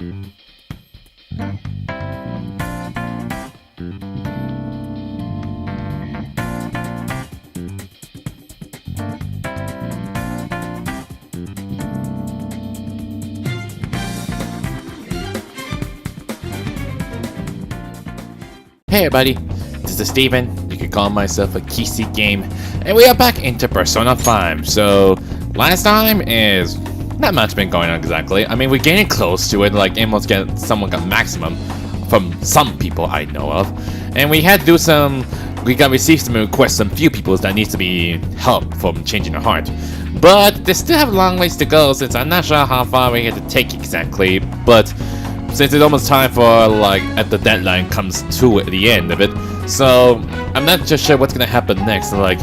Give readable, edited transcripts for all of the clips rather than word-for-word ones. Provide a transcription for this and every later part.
Hey everybody, this is Steven. You can call myself a Kisi Game, and we are back into Persona 5. So, last time is not much been going on exactly. I mean, we're getting close to it, like almost someone got maximum from some people I know of. And we had to do we got received some requests from few people that needs to be help from changing their heart. But they still have a long ways to go since I'm not sure how far we had to take exactly, but since it's almost time for, like, at the deadline comes to at the end of it, so I'm not just sure what's gonna happen next. Like,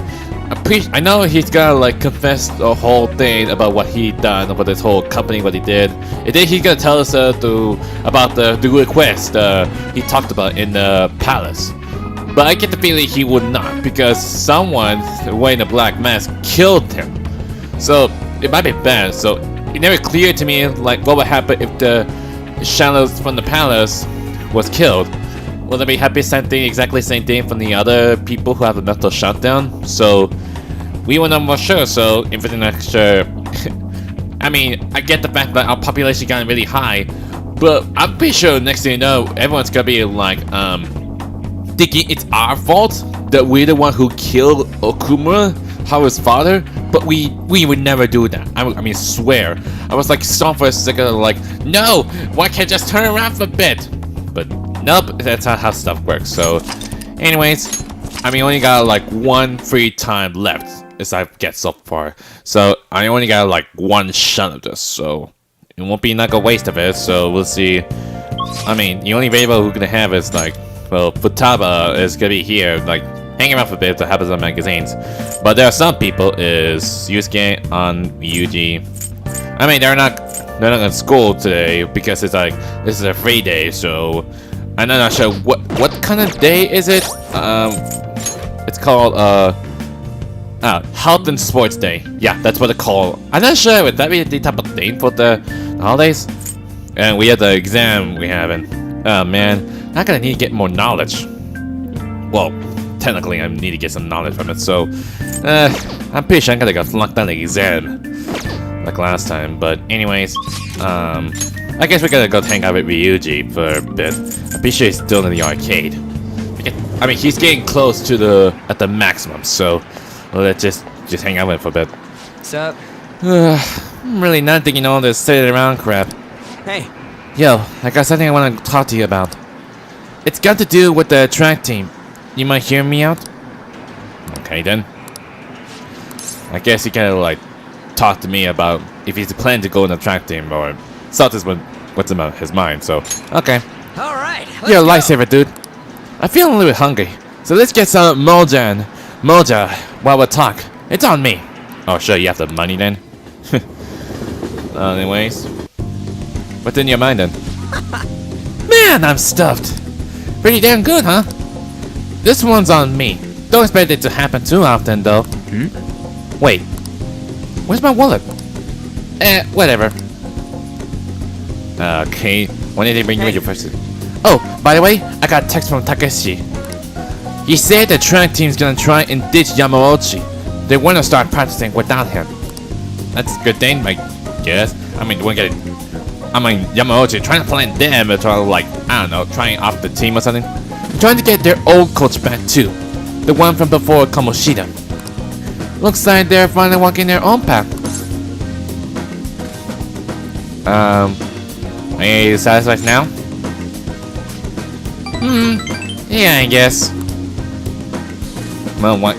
I know he's gonna, like, confess the whole thing about what he done, about this whole company, what he did. And then he's gonna tell us about the request he talked about in the palace. But I get the feeling he would not, because someone wearing a black mask killed him. So it might be bad. So it never clear to me, like, what would happen if the shadows from the palace was killed. Will they be happy exactly same thing from the other people who have a mental shutdown? So we will know more sure. So if it's an extra I mean, I get the fact that our population got really high, but I'm pretty sure next thing you know, everyone's gonna be like thinking it's our fault that we're the one who killed Okumura, Haru's father, but we would never do that. I mean, swear. I was like, stop for a second, like, no, why can't I just turn around for a bit? But nope, that's not how stuff works. So, anyways, I mean, only got like one free time left as I get so far. So I only got like one shot of this, so it won't be like a waste of it. So we'll see. I mean, the only variable we're gonna have is like, well, Futaba is gonna be here, like, hanging around for a bit to happens on magazines. But there are some people is Yusuke on Yuji. I mean, they're not in school today because it's like this is a free day, so I'm not sure what kind of day is it. It's called Health and Sports Day. Yeah, that's what it's called. I'm not sure would that be the type of thing for the holidays. And we have the exam we having. Oh man, I'm gonna need to get more knowledge. Well, technically I need to get some knowledge from it, so I'm pretty sure I'm gonna get flunked on the exam like last time. But anyways, I guess we gotta go hang out with Ryuji for a bit. I'm pretty sure he's still in the arcade. I mean, he's getting close to at the maximum, so let's just hang out with him for a bit. What's up? I'm really not thinking all this sitting around crap. Hey. Yo, I got something I want to talk to you about. It's got to do with the track team. You might hear me out? Okay then. I guess you gotta like talk to me about if he's planning to go in the track team or something what's in his mind, so okay. Alright, you're a lifesaver, dude. I feel a little bit hungry, so let's get some Moja while we talk. It's on me. Oh sure, you have the money then? Anyways. What's in your mind then? Man, I'm stuffed. Pretty damn good, huh? This one's on me. Don't expect it to happen too often, though. Wait. Where's my wallet? Whatever. Okay. When did they bring you your first? Oh, by the way, I got a text from Takeshi. He said the track team's gonna try and ditch Yamauchi. They wanna start practicing without him. That's a good thing, I guess. I mean, Yamauchi trying to plan them to like, I don't know, trying off the team or something. Trying to get their old coach back too. The one from before Kamoshida. Looks like they're finally walking their own path. Are you satisfied now? Yeah, I guess. Well, why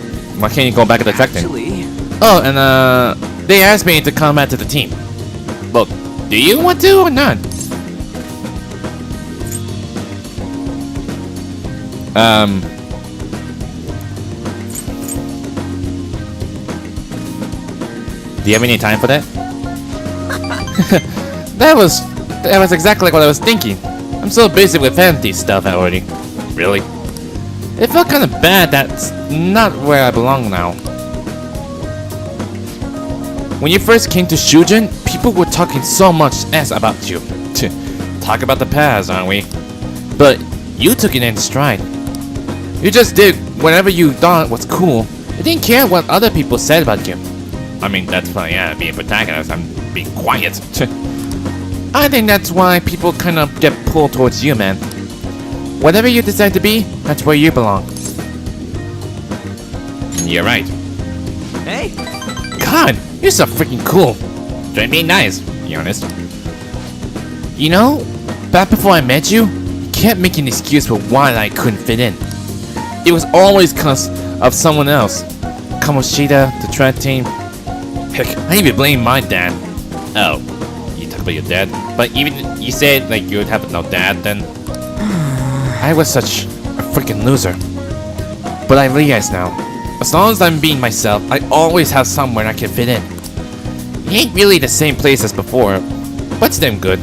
can't you go back to the track team? Oh, and they asked me to come back to the team. Well, do you want to or not? Do you have any time for that? That was exactly what I was thinking. I'm so busy with fantasy stuff already. Really? It felt kind of bad that's not where I belong now. When you first came to Shujin, people were talking so much ass about you. talk about the past, aren't we? But you took it in stride. You just did whatever you thought was cool. You didn't care what other people said about you. I mean, that's fine, yeah, being a protagonist, I'm being quiet. I think that's why people kind of get pulled towards you, man. Whatever you decide to be, that's where you belong. You're right. Hey. God, you're so freaking cool. Trying to be nice, to be honest. You know, back before I met you, you kept making an excuse for why I couldn't fit in. It was always cause of someone else. Kamoshida, the track team. Heck, I even blame my dad. Oh, you talk about your dad? But even you said like you would have no dad then. I was such a freaking loser. But I realize now, as long as I'm being myself, I always have somewhere I can fit in. It ain't really the same place as before, but it's damn good.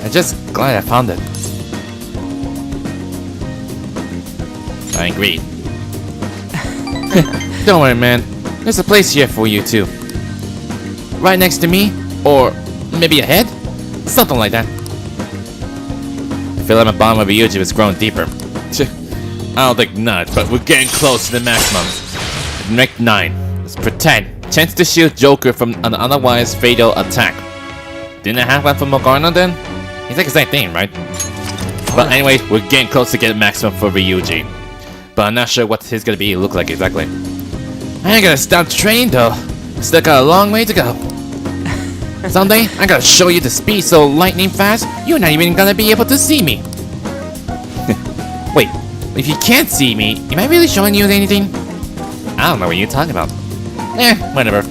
I'm just glad I found it. I agree. Don't worry, man. There's a place here for you too. Right next to me, or maybe ahead? Something like that. I feel like my bond with Ryuji was growing deeper. I don't think not, but we're getting close to the maximum. Rank 9. Let's pretend. Chance to shield Joker from an otherwise fatal attack. Didn't I have one for Morgana then? It's like the same thing, right? But anyways, we're getting close to getting maximum for Ryuji. But I'm not sure what his gonna be look like exactly. I ain't gonna stop training though. Still got a long way to go. Someday, I'm gonna show you the speed so lightning fast, you're not even gonna be able to see me. Wait, if you can't see me, am I really showing you anything? I don't know what you're talking about. Whatever.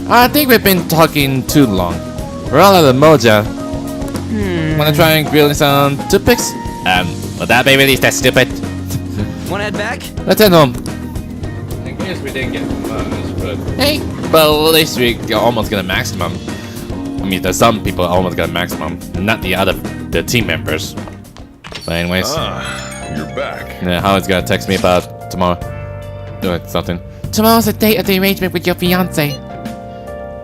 I think we've been talking too long. We're all out of moja. Wanna try and grill some toothpicks? Would that be really that stupid? Wanna head back? Let's head home. I guess we didn't get much, but... Hey! But at least we almost got a maximum. I mean, there's some people almost got a maximum. Not the team members. But anyways... you're back. Yeah, Howard's gonna text me about tomorrow. Doing something. Tomorrow's the date of the arrangement with your fiance.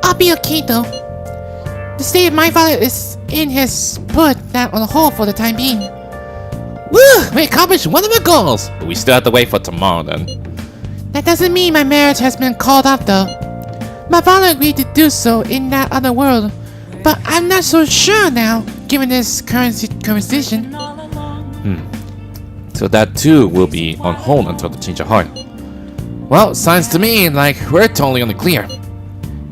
I'll be okay though. The state of my father is in his put that on hold for the time being. Woo! We accomplished one of our goals! But we still have to wait for tomorrow then. That doesn't mean my marriage has been called off though. My father agreed to do so in that other world, but I'm not so sure now, given this current situation. So that too will be on hold until the change of heart. Well, sounds to me like we're totally on the clear.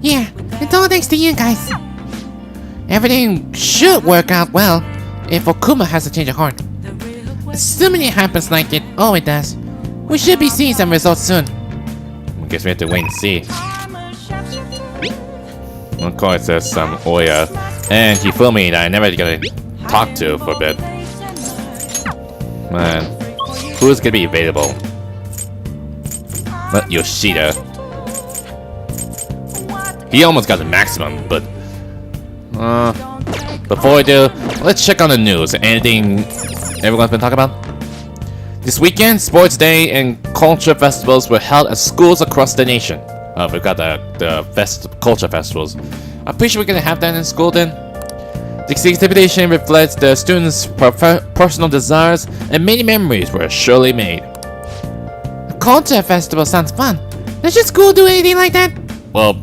Yeah, it's all thanks to you guys. Everything should work out well if Okuma has a change of heart. Assuming it happens like it always does, we should be seeing some results soon. I guess we have to wait and see. Of course, there's some Oya and Hifumi that I never got to talk to for a bit. Man, who's gonna be available? But Yoshida. He almost got the maximum, but before we do, let's check on the news. Anything everyone's been talking about? This weekend, sports day and culture festivals were held at schools across the nation. We've got the culture festivals. I'm pretty sure we're gonna have that in school then. The exhibition reflects the students' personal desires, and many memories were surely made. A culture festival sounds fun. Does your school do anything like that? Well,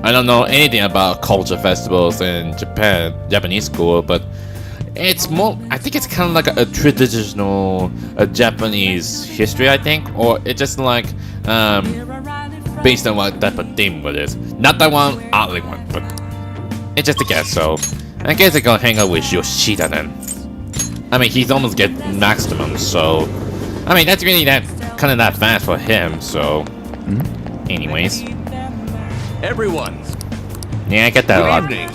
I don't know anything about culture festivals in Japanese school, but it's more, I think it's kind of like a traditional Japanese history, I think, or it's just like based on what type of theme it is. Not that one, oddly one, but it's just a guess. So I guess I go hang out with Yoshida then. I mean, he's almost get maximum, so I mean that's really kind of that fast for him. So, anyways, Everyone, yeah, I get that a good lot. evening.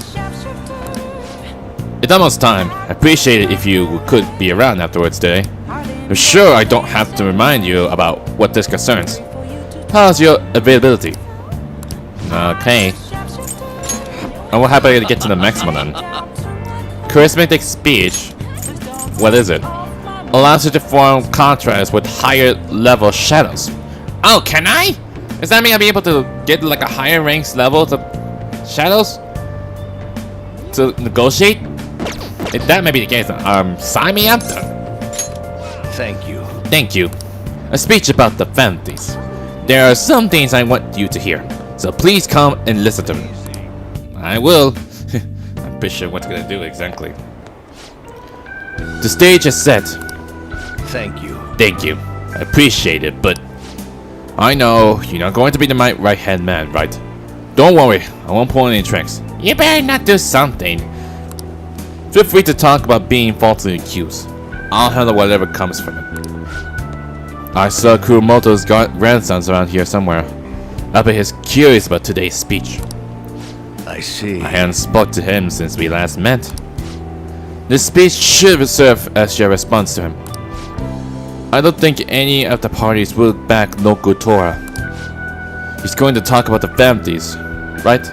It's almost time. I appreciate it if you could be around afterwards today. I'm sure I don't have to remind you about what this concerns. How's your availability? Okay. And what happened to get to the maximum then? Charismatic speech. What is it? Allows you to form contrast with higher level shadows. Oh, can I? Does that mean I'll be able to get like a higher ranks level to shadows? To negotiate? If that may be the case, sign me up then. Thank you. Thank you. A speech about the families. There are some things I want you to hear, so please come and listen to me. I will. I'm pretty sure what's gonna do exactly. The stage is set. Thank you. Thank you. I appreciate it, but I know you're not going to be the my right-hand man, right? Don't worry, I won't pull any tricks. You better not do something. Feel free to talk about being falsely accused. I'll handle whatever comes from it. I saw Kuromoto's grandsons around here somewhere. I bet he's curious about today's speech. I see. I haven't spoke to him since we last met. This speech should serve as your response to him. I don't think any of the parties will back Nokutora. He's going to talk about the families, right?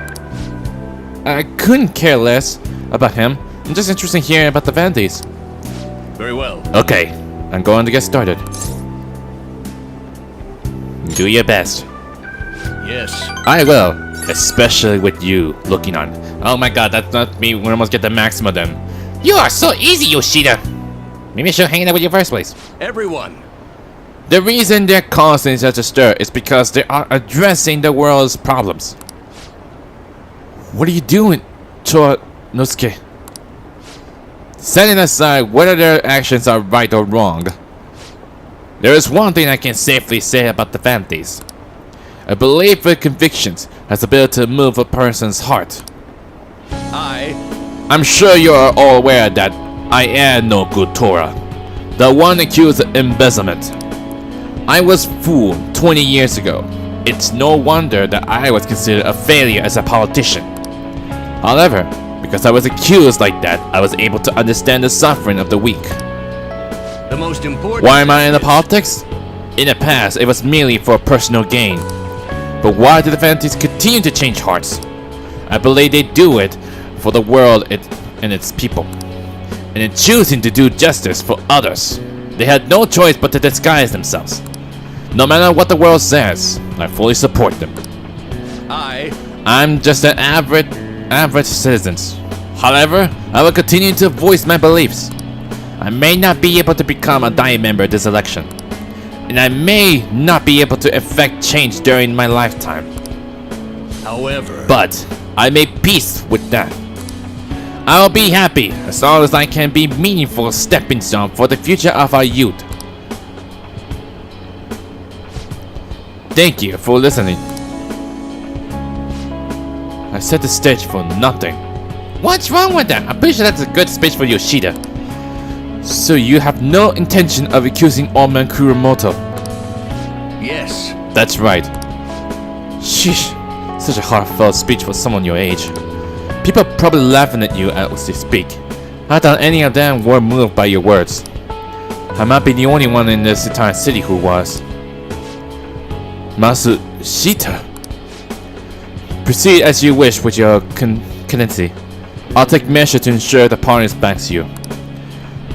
I couldn't care less about him. I'm just interested in hearing about the families. Very well. Okay, I'm going to get started. Do your best. Yes. I will, especially with you looking on. Oh my god, that's not me. We almost get the maximum then. You are so easy, Yoshida. Maybe I should hang out with you first place. Everyone. The reason they're causing such a stir is because they are addressing the world's problems. What are you doing, Nosuke? Setting aside whether their actions are right or wrong, there is one thing I can safely say about the families. I believe their convictions has the ability to move a person's heart. I'm sure you are all aware that I am no good Tora, the one accused of embezzlement. I was fooled 20 years ago. It's no wonder that I was considered a failure as a politician. However, because I was accused like that, I was able to understand the suffering of the weak. The most important. Why am I in the politics? In the past, it was merely for personal gain. But why do the families continue to change hearts? I believe they do it for the world and its people. And in choosing to do justice for others, they had no choice but to disguise themselves. No matter what the world says, I fully support them. I'm just an average citizen. However, I will continue to voice my beliefs. I may not be able to become a dying member this election, and I may not be able to effect change during my lifetime. However, But I make peace with that. I'll be happy as long as I can be meaningful stepping stone for the future of our youth. Thank you for listening. I set the stage for nothing. What's wrong with that? I'm pretty sure that's a good speech for Yoshida. So you have no intention of accusing Omen Kuromoto? yes. That's right. Sheesh. Such a heartfelt speech for someone your age. People are probably laughing at you as you speak. I doubt any of them were moved by your words. I might be the only one in this entire city who was. Masushita. Proceed as you wish with your clemency. I'll take measure to ensure the party backs you.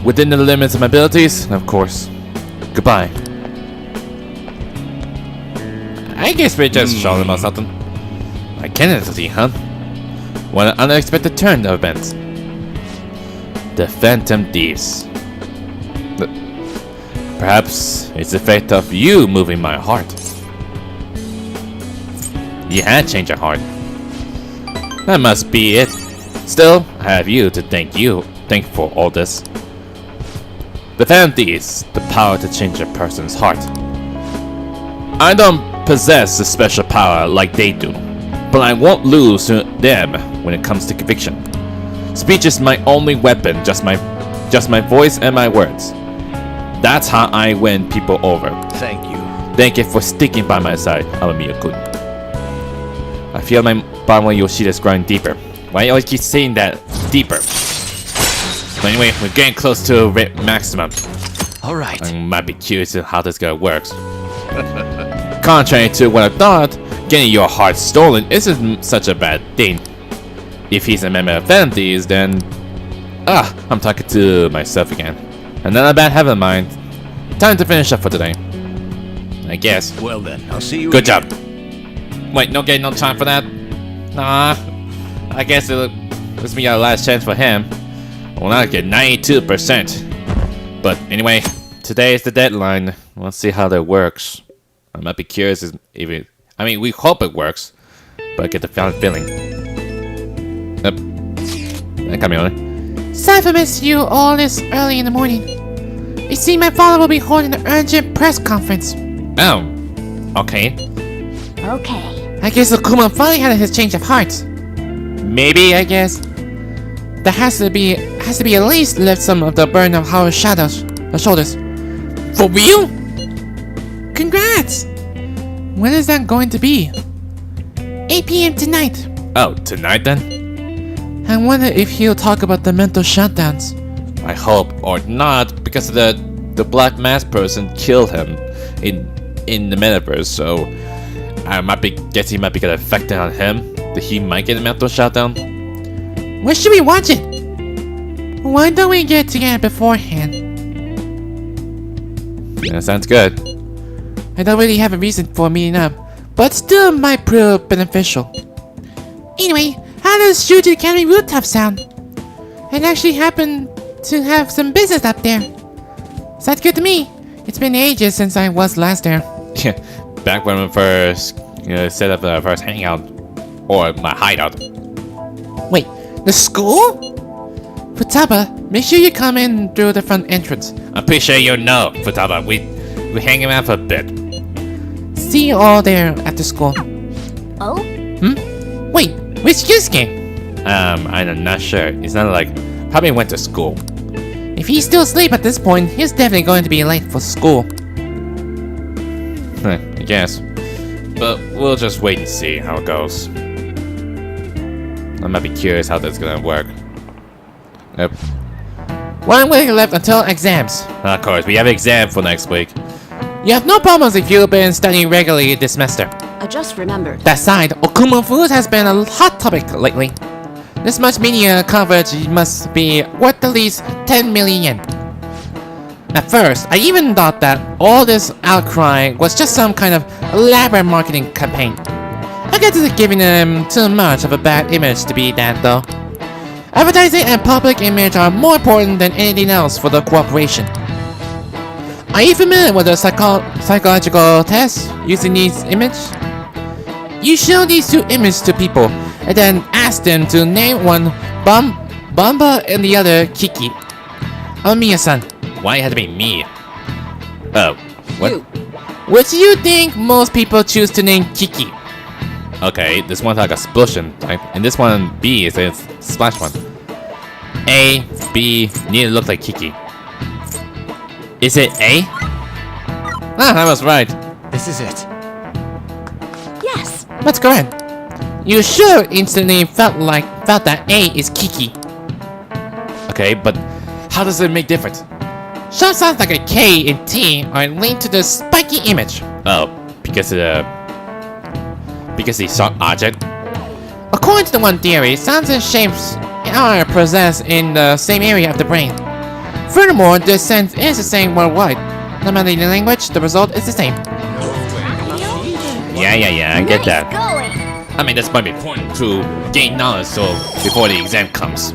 Within the limits of my abilities, of course. Goodbye. I guess we're just showing about something. My candidacy, huh? What an unexpected turn of events. The Phantom Thieves. Perhaps it's the effect of you moving my heart. You had changed your heart. That must be it. Still, I have you to thank for all this. The Phantom Thieves, the power to change a person's heart. I don't possess a special power like they do, but I won't lose to them when it comes to conviction. Speech is my only weapon, just my voice and my words. That's how I win people over. Thank you. Thank you for sticking by my side, Amamiya-kun. I feel my bond with Yoshida is growing deeper. Why do you always keep saying that? Deeper. But anyway, we're getting close to maximum. All right. I might be curious how this guy works. Contrary to what I thought, getting your heart stolen isn't such a bad thing. If he's a member of families, then... I'm talking to myself again. Another bad habit of mine. Time to finish up for today. I guess. Well then, I'll see you. Good again. job. Wait, no time for that? Nah. I guess this will be our last chance for him. Well, now I get 92%. But anyway, today is the deadline. Let's see how that works. I might be curious if it... I mean, we hope it works. But I get the feeling. Come on. Sorry for missing you all this early in the morning. You see, my father will be holding an urgent press conference. Oh. Okay. Okay. I guess Okuma finally had his change of heart. Maybe, I guess. There has to be at least lift some of the burden of Haru's shoulders. For real? Congrats! When is that going to be? 8 p.m. tonight. Oh, tonight then? I wonder if he'll talk about the mental shutdowns. I hope or not, because the black mask person killed him in the metaverse, so I guess he might be getting affected on him. That he might get a mental shutdown. Where should we watch it? Why don't we get together beforehand? Yeah, sounds good. I don't really have a reason for meeting up, but still might prove beneficial. Anyway, how does Shuji Academy rooftop sound? It actually happened to have some business up there. Sounds good to me. It's been ages since I was last there. Yeah, back when we first, set up the first hangout, or my hideout. Wait, the school? Futaba, make sure you come in through the front entrance. I'm pretty sure you know, Futaba. We hang around for a bit. See you all there after school. Oh? Wait, where's Yusuke? I'm not sure. It's not like probably went to school. If he's still asleep at this point, he's definitely going to be late for school. I guess. But we'll just wait and see how it goes. I might be curious how that's gonna work. Yep. 1 week left until exams. Of course, we have exam for next week. You have no problems if you've been studying regularly this semester. I just remembered. That side, Okuma food has been a hot topic lately. This much media coverage must be worth at least 10 million yen. At first, I even thought that all this outcry was just some kind of elaborate marketing campaign. I guess it's giving them too much of a bad image to be that though. Advertising and public image are more important than anything else for the corporation. Are you familiar with the psychological tests using these images? You show these two images to people and then ask them to name one Bamba and the other Kiki. Miya-san, Why it had to be me? Oh, what? You. which do you think most people choose to name Kiki? Okay, this one's like a explosion type, and this one B is a splash one. A, B, neither look like Kiki. Is it A? Ah, I was right. This is it. Yes. That's correct. You sure instantly felt that A is Kiki. Okay, but how does it make difference? Sure sounds like a K and T are linked to the spiky image. Oh, because the soft object. According to the one theory, sounds and shapes are possessed in the same area of the brain. Furthermore, the sense is the same worldwide. No matter the language, the result is the same. Yeah, I get that. Going. I mean, that's might be important to gain knowledge so before the exam comes.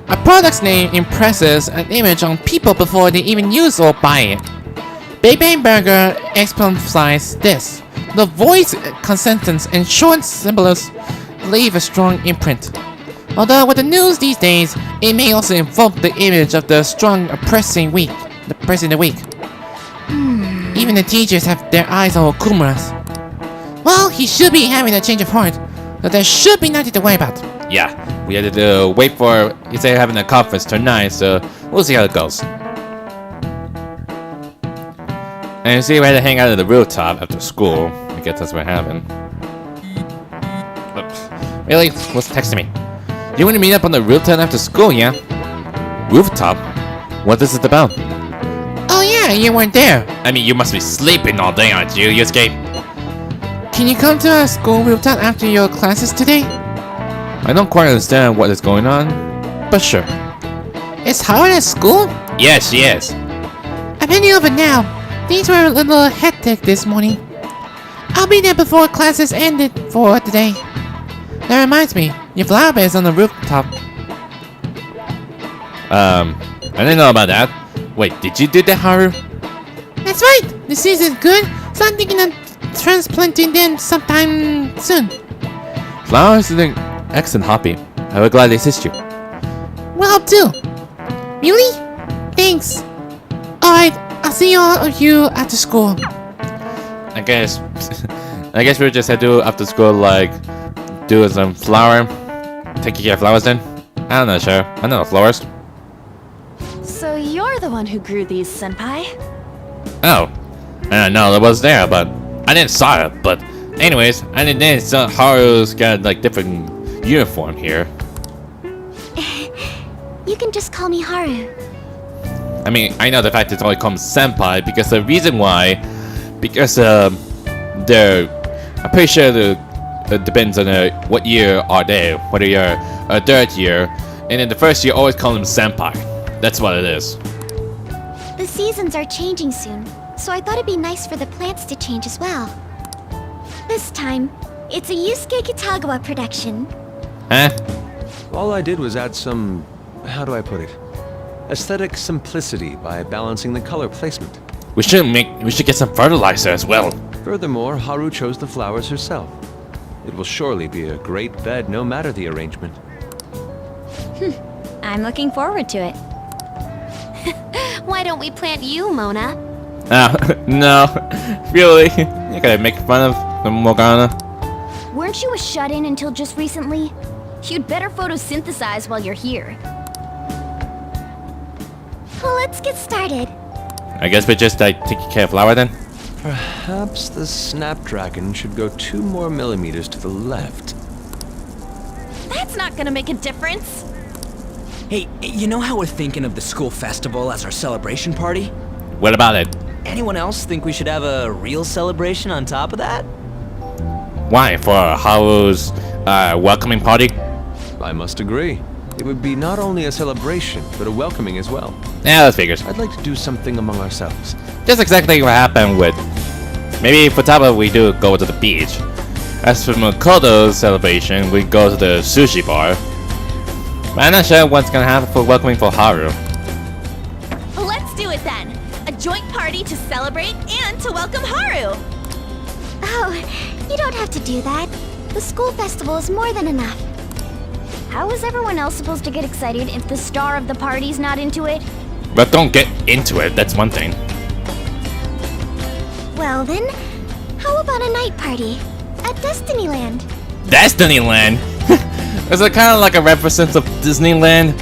A product's name impresses an image on people before they even use or buy it. Big Bang Burger exemplifies this. The voice, consonants, and short syllables leave a strong imprint. Although with the news these days, it may also invoke the image of the strong oppressing weak. Even the teachers have their eyes on Okuma's. Well, he should be having a change of heart, but there should be nothing to worry about. Yeah, we had to wait for they're having a conference tonight, so we'll see how it goes. And see, we had to hang out at the rooftop after school. I guess that's what happened. Oops. Really? What's texting me? You want to meet up on the rooftop after school, yeah? Rooftop? What is it about? Oh yeah, you weren't there. I mean, you must be sleeping all day, aren't you? You escaped. Can you come to our school rooftop after your classes today? I don't quite understand what is going on, but sure. It's hard at school? Yes, she is. I'm heading over now. Things were a little hectic this morning. I'll be there before classes ended for today. That reminds me, your flower bed is on the rooftop. I didn't know about that. Wait, did you do that, Haru? That's right. The season's good, so I'm thinking of transplanting them sometime soon. Flowers is an excellent hobby. I would gladly assist you. We'll help too. Really? Thanks. Alright, I'll see all of you after school. I guess we'll just have to after school like do some flower, take care of flowers then. I'm not sure. I'm not a florist. So you're the one who grew these, Senpai? Oh, no, it was there, but I didn't saw it. But anyways, I didn't saw Haru's got like different uniform here. You can just call me Haru. I mean, I know the fact it's only called senpai because the reason why, because they're, I'm pretty sure it depends on what year are they, whether you're a third year, and in the first year always call them senpai. That's what it is. The seasons are changing soon, so I thought it'd be nice for the plants to change as well. This time, it's a Yusuke Kitagawa production. Huh? All I did was add some, how do I put it? Aesthetic simplicity by balancing the color placement. We should get some fertilizer as well. Furthermore, Haru chose the flowers herself. It will surely be a great bed no matter the arrangement. I'm looking forward to it. Why don't we plant you, Mona? No, really? You gotta make fun of the Morgana. Weren't you a shut-in until just recently? You'd better photosynthesize while you're here. Well, let's get started. I guess we just like take care of flower then. Perhaps the snapdragon should go 2 more millimeters to the left. That's not gonna make a difference. Hey, you know how we're thinking of the school festival as our celebration party? What about it? Anyone else think we should have a real celebration on top of that? Why? For Haru's welcoming party? I must agree. It would be not only a celebration, but a welcoming as well. Yeah, that figures. I'd like to do something among ourselves. Just exactly what happened with... Maybe for Taba we do go to the beach. As for Makoto's celebration, we go to the sushi bar. But I'm not sure what's gonna happen for welcoming for Haru. Let's do it then. A joint party to celebrate and to welcome Haru. Oh, you don't have to do that. The school festival is more than enough. How is everyone else supposed to get excited if the star of the party's not into it? But don't get into it, that's one thing. Well then, how about a night party at Destinyland? Destinyland? Is it kind of like a reference of Disneyland?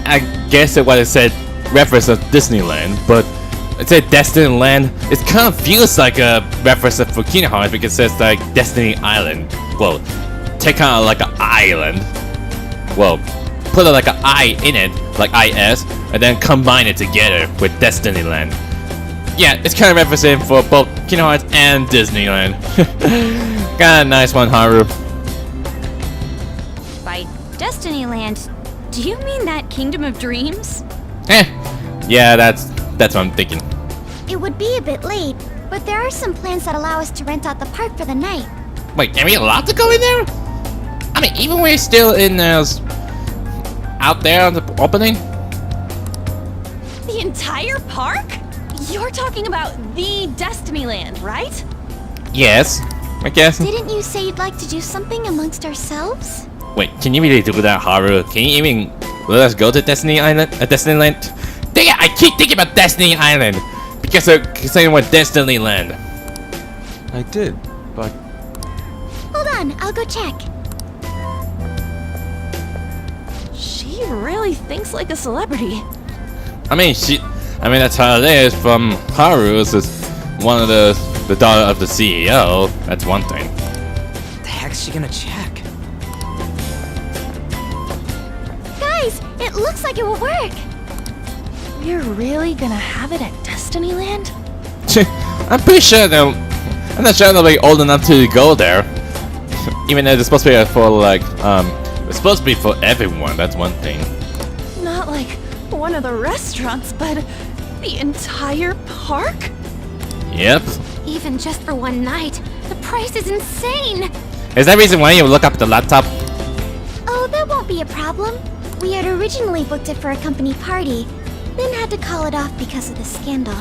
I guess it what it said, reference of Disneyland, but it said Destinyland. It kind of feels like a reference of Kingdom Hearts because it says like Destiny Island. Well, take kind of like an island. Well, put like an I in it, like IS, and then combine it together with Destinyland. Yeah, it's kind of referencing for both Kingdom Hearts and Disneyland. Got a nice one, Haru. By Destinyland, do you mean that Kingdom of Dreams? Yeah, that's what I'm thinking. It would be a bit late, but there are some plans that allow us to rent out the park for the night. Wait, are we allowed to go in there? I mean, even when we're still in out there on the opening? The entire park? You're talking about the Destinyland, right? Yes, I guess. Didn't you say you'd like to do something amongst ourselves? Wait, can you really do that, Haru? Can you even let us go to Destiny Island? Destinyland? Dang it, I keep thinking about Destiny Island because they're saying we're Destinyland. I did, but Hold on, I'll go check. She really thinks like a celebrity. I mean, that's how it is from Haru. Is one of the daughter of the CEO. That's one thing. The heck's she gonna check? Guys, it looks like it will work. We're really gonna have it at Destinyland? I'm pretty sure they'll. I'm not sure they'll be old enough to go there. Even though it's supposed to be for like it's supposed to be for everyone. That's one thing. Not like one of the restaurants, but the entire park? Yep. Even just for one night, the price is insane. Is that reason why you look up the laptop? Oh, that won't be a problem. We had originally booked it for a company party, then had to call it off because of the scandal.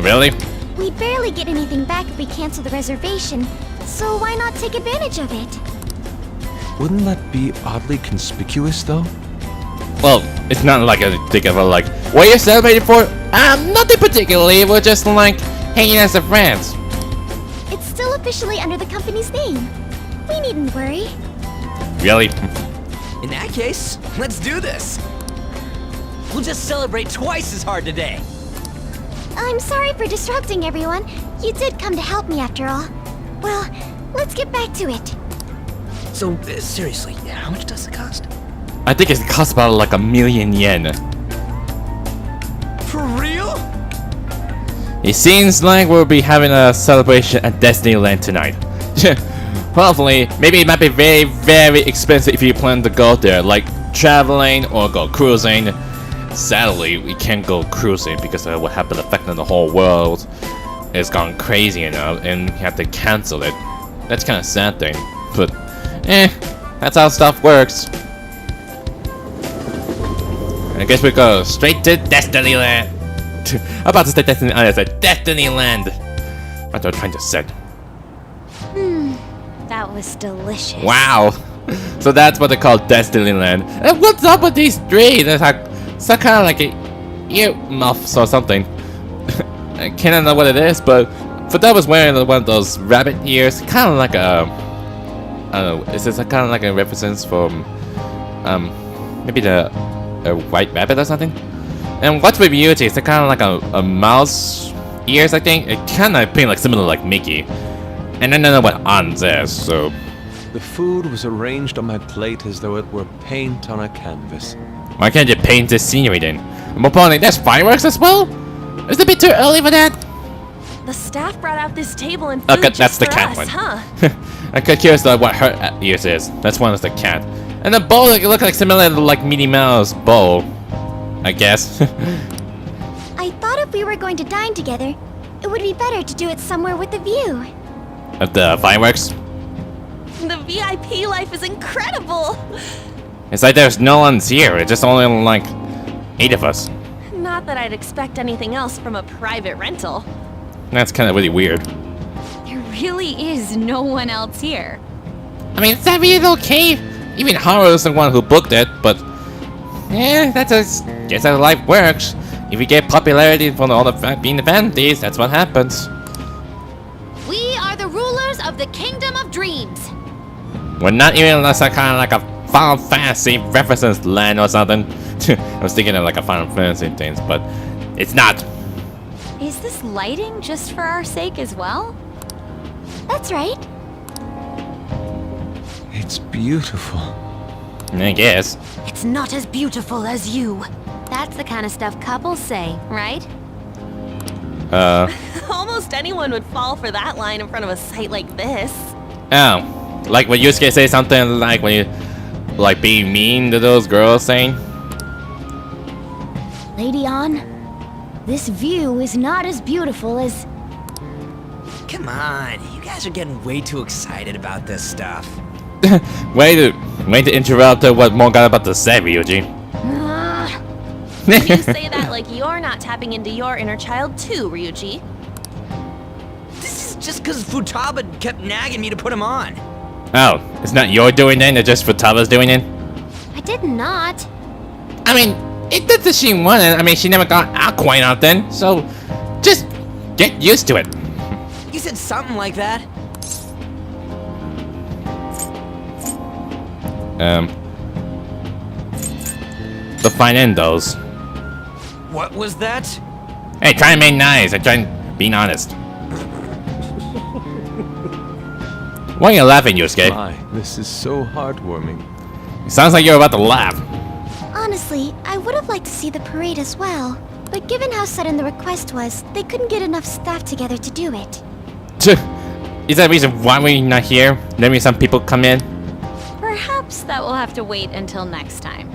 Really? We'd barely get anything back if we cancel the reservation, so why not take advantage of it? Wouldn't that be oddly conspicuous, though? Well, it's not like a thing of a like, what are you celebrating for? Nothing particularly. We're just like hanging as a friends. It's still officially under the company's name. We needn't worry. Really? In that case, let's do this. We'll just celebrate twice as hard today. I'm sorry for disrupting everyone. You did come to help me after all. Well, let's get back to it. So, seriously, how much does it cost? I think it costs about like 1,000,000 yen. For real? It seems like we'll be having a celebration at Disneyland tonight. Hopefully, maybe it might be very, very expensive if you plan to go there, like traveling or go cruising. Sadly, we can't go cruising because of what happened affecting the whole world. It's gone crazy, you know, and we have to cancel it. That's kind of sad thing, but that's how stuff works. I guess we go straight to Destinyland. I'm about to say Destinyland. I said Destinyland. What am I trying to say? That was delicious. Wow. So that's what they call Destinyland. And what's up with these trees? It's like some kind of like a earmuffs or something. I can't know what it is, but that was wearing one of those rabbit ears, kind of like a. I don't know. Is this kind of like a reference from maybe a white rabbit or something? And what's with Yuji? It's kind of like a mouse ears, I think. It kind of being like similar like Mickey. And I don't know what Ans is, so. The food was arranged on my plate as though it were paint on a canvas. Why can't you paint the scenery then? More importantly, there's fireworks as well? Is it a bit too early for that? The staff brought out this table and food Okay, just that's the for cat us, one. huh? I'm curious though what her ears is. That's one is the cat. And the bowl like, look like similar to like Minnie Mouse bowl, I guess. I thought if we were going to dine together, it would be better to do it somewhere with a view. Of the fireworks. The VIP life is incredible! It's like there's no one's here. It's just only like 8 of us. Not that I'd expect anything else from a private rental. That's kind of really weird. There really is no one else here. I mean, is that really okay? Even Haru is the one who booked it, but yeah, that's guess how life works. If you get popularity from all the being the families, that's what happens. We are the rulers of the Kingdom of Dreams. We're not even unless I kind of like a Final Fantasy references land or something. I was thinking of like a Final Fantasy things, but it's not. Is this lighting just for our sake as well? That's right. It's beautiful. I guess. It's not as beautiful as you. That's the kind of stuff couples say, right? Almost anyone would fall for that line in front of a site like this. Oh, like when Yusuke say something like when you like being mean to those girls saying. Lady On, this view is not as beautiful as... Come on, you guys are getting way too excited about this stuff. Way to interrupt what Mon got about to say, Ryuji. You say that like you're not tapping into your inner child too, Ryuji. This is just because Futaba kept nagging me to put him on. Oh, it's not your doing then, it's just Futaba's doing it? I did not. I mean, it did that she wanted. I mean, she never got out quite often, so just get used to it. You said something like that. The fine endos. What was that? Hey, try and be nice. I try and being honest. Why are you laughing, Yusuke? My, this is so heartwarming. It sounds like you're about to laugh. Honestly, I would have liked to see the parade as well. But given how sudden the request was, they couldn't get enough staff together to do it. Is that the reason why we're not here? Maybe some people come in? Perhaps that will have to wait until next time.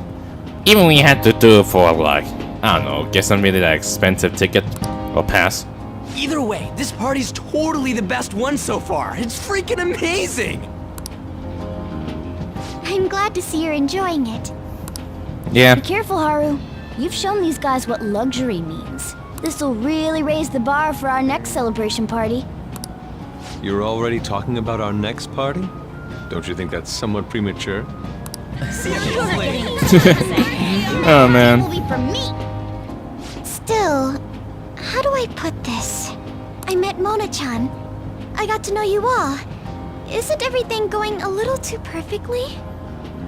Even when you had to do it for like, I don't know, get some really expensive ticket or pass. Either way, this party's totally the best one so far. It's freaking amazing! I'm glad to see you're enjoying it. Yeah. Be careful, Haru. You've shown these guys what luxury means. This'll really raise the bar for our next celebration party. You're already talking about our next party? Don't you think that's somewhat premature? Oh man. Will be for me. Still, how do I put this? I met Mona-chan. I got to know you all. Isn't everything going a little too perfectly?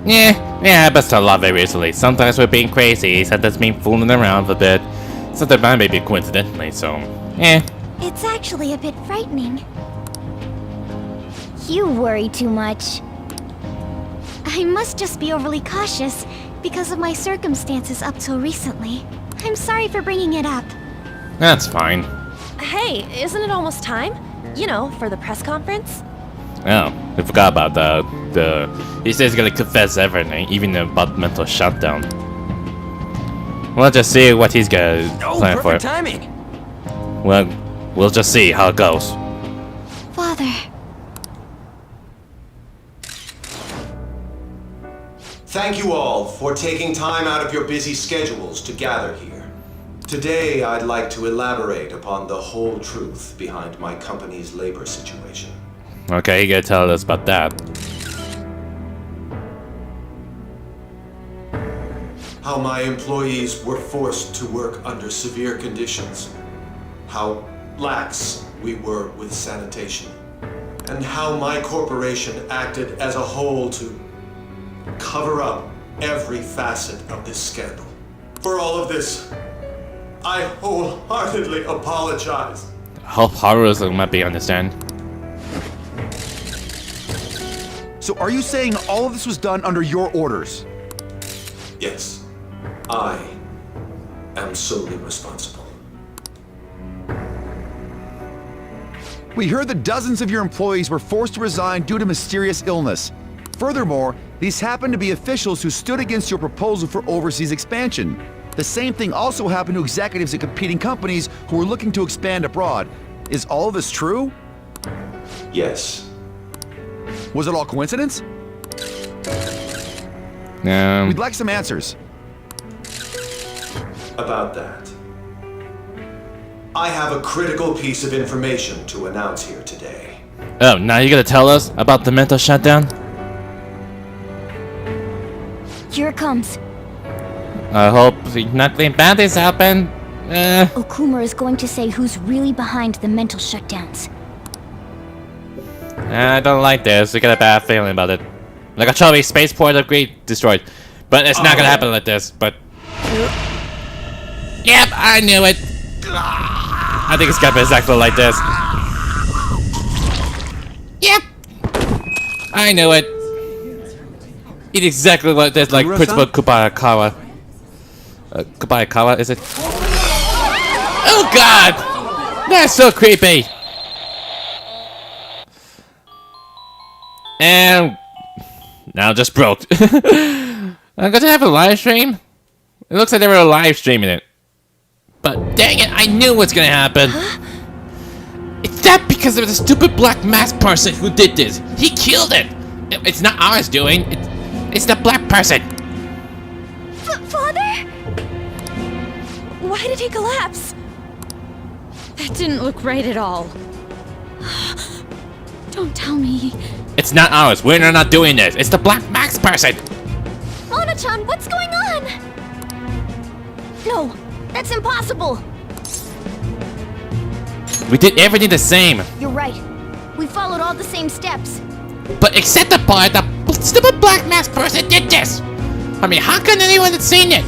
Yeah, it happens to a lot very easily. Sometimes we're being crazy, sometimes being fooling around a bit. Sometimes that may be coincidentally, so yeah. It's actually a bit frightening. You worry too much. I must just be overly cautious because of my circumstances up till recently. I'm sorry for bringing it up. That's fine. Hey, isn't it almost time? You know, for the press conference? Oh, I forgot about he says he's gonna confess everything, even about mental shutdown. We'll just see what he's gonna plan for. Perfect timing. Well, we'll just see how it goes. Father. Thank you all for taking time out of your busy schedules to gather here. Today, I'd like to elaborate upon the whole truth behind my company's labor situation. Okay, you gotta tell us about that. How my employees were forced to work under severe conditions. How lax we were with sanitation. And how my corporation acted as a whole to cover up every facet of this scandal. For all of this, I wholeheartedly apologize. I hope Haru might be understand. So are you saying all of this was done under your orders? Yes, I am solely responsible. We heard that dozens of your employees were forced to resign due to mysterious illness. Furthermore, these happened to be officials who stood against your proposal for overseas expansion. The same thing also happened to executives at competing companies who were looking to expand abroad. Is all of this true? Yes. Was it all coincidence? Um, We'd like some answers. About that. I have a critical piece of information to announce here today. oh, now you gotta tell us about the mental shutdown? Here it comes. I hope nothing bad has happened. Okuma is going to say who's really behind the mental shutdowns. I don't like this. I got a bad feeling about it. Like a Chubby spaceport upgrade destroyed. But it's not gonna happen like this, but... Yep, I knew it. I think it's gonna be exactly like this. Yep. I knew it. It's exactly like this, like Principal Kubayakawa. Kubayakawa, is it? Oh god! That's so creepy! And now just broke. I'm gonna have a live stream. It looks like they were live streaming it. But dang it, I knew what's gonna happen. It's not because of the stupid black mask person who did this. He killed it. It's not ours doing. It's the black person. Father? Why did he collapse? That didn't look right at all. Don't tell me. It's not ours. We're not doing this. It's the black mask person. Mona-chan, what's going on? No, that's impossible. We did everything the same. You're right. We followed all the same steps. But except the part the stupid black mask person did this. I mean, how can anyone have seen it?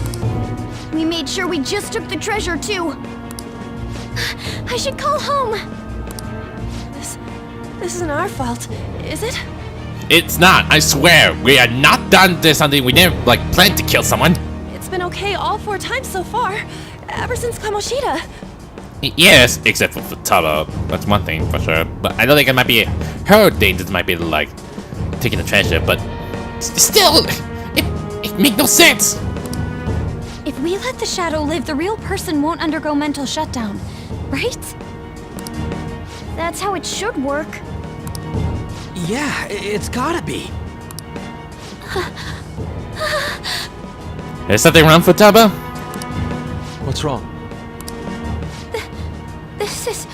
We made sure we just took the treasure, too. I should call home. This isn't our fault, is it? It's not. I swear. We had not done this something. We never, like, planned to kill someone. It's been okay all 4 times so far, ever since Kamoshida. Yes, except for Futaba. That's one thing for sure. But I don't think it might be her thing that might be, like, taking the treasure. But still, it makes no sense. If we let the shadow live, the real person won't undergo mental shutdown, right? That's how it should work. Yeah, it's gotta be. Is something wrong, Futaba? What's wrong? This is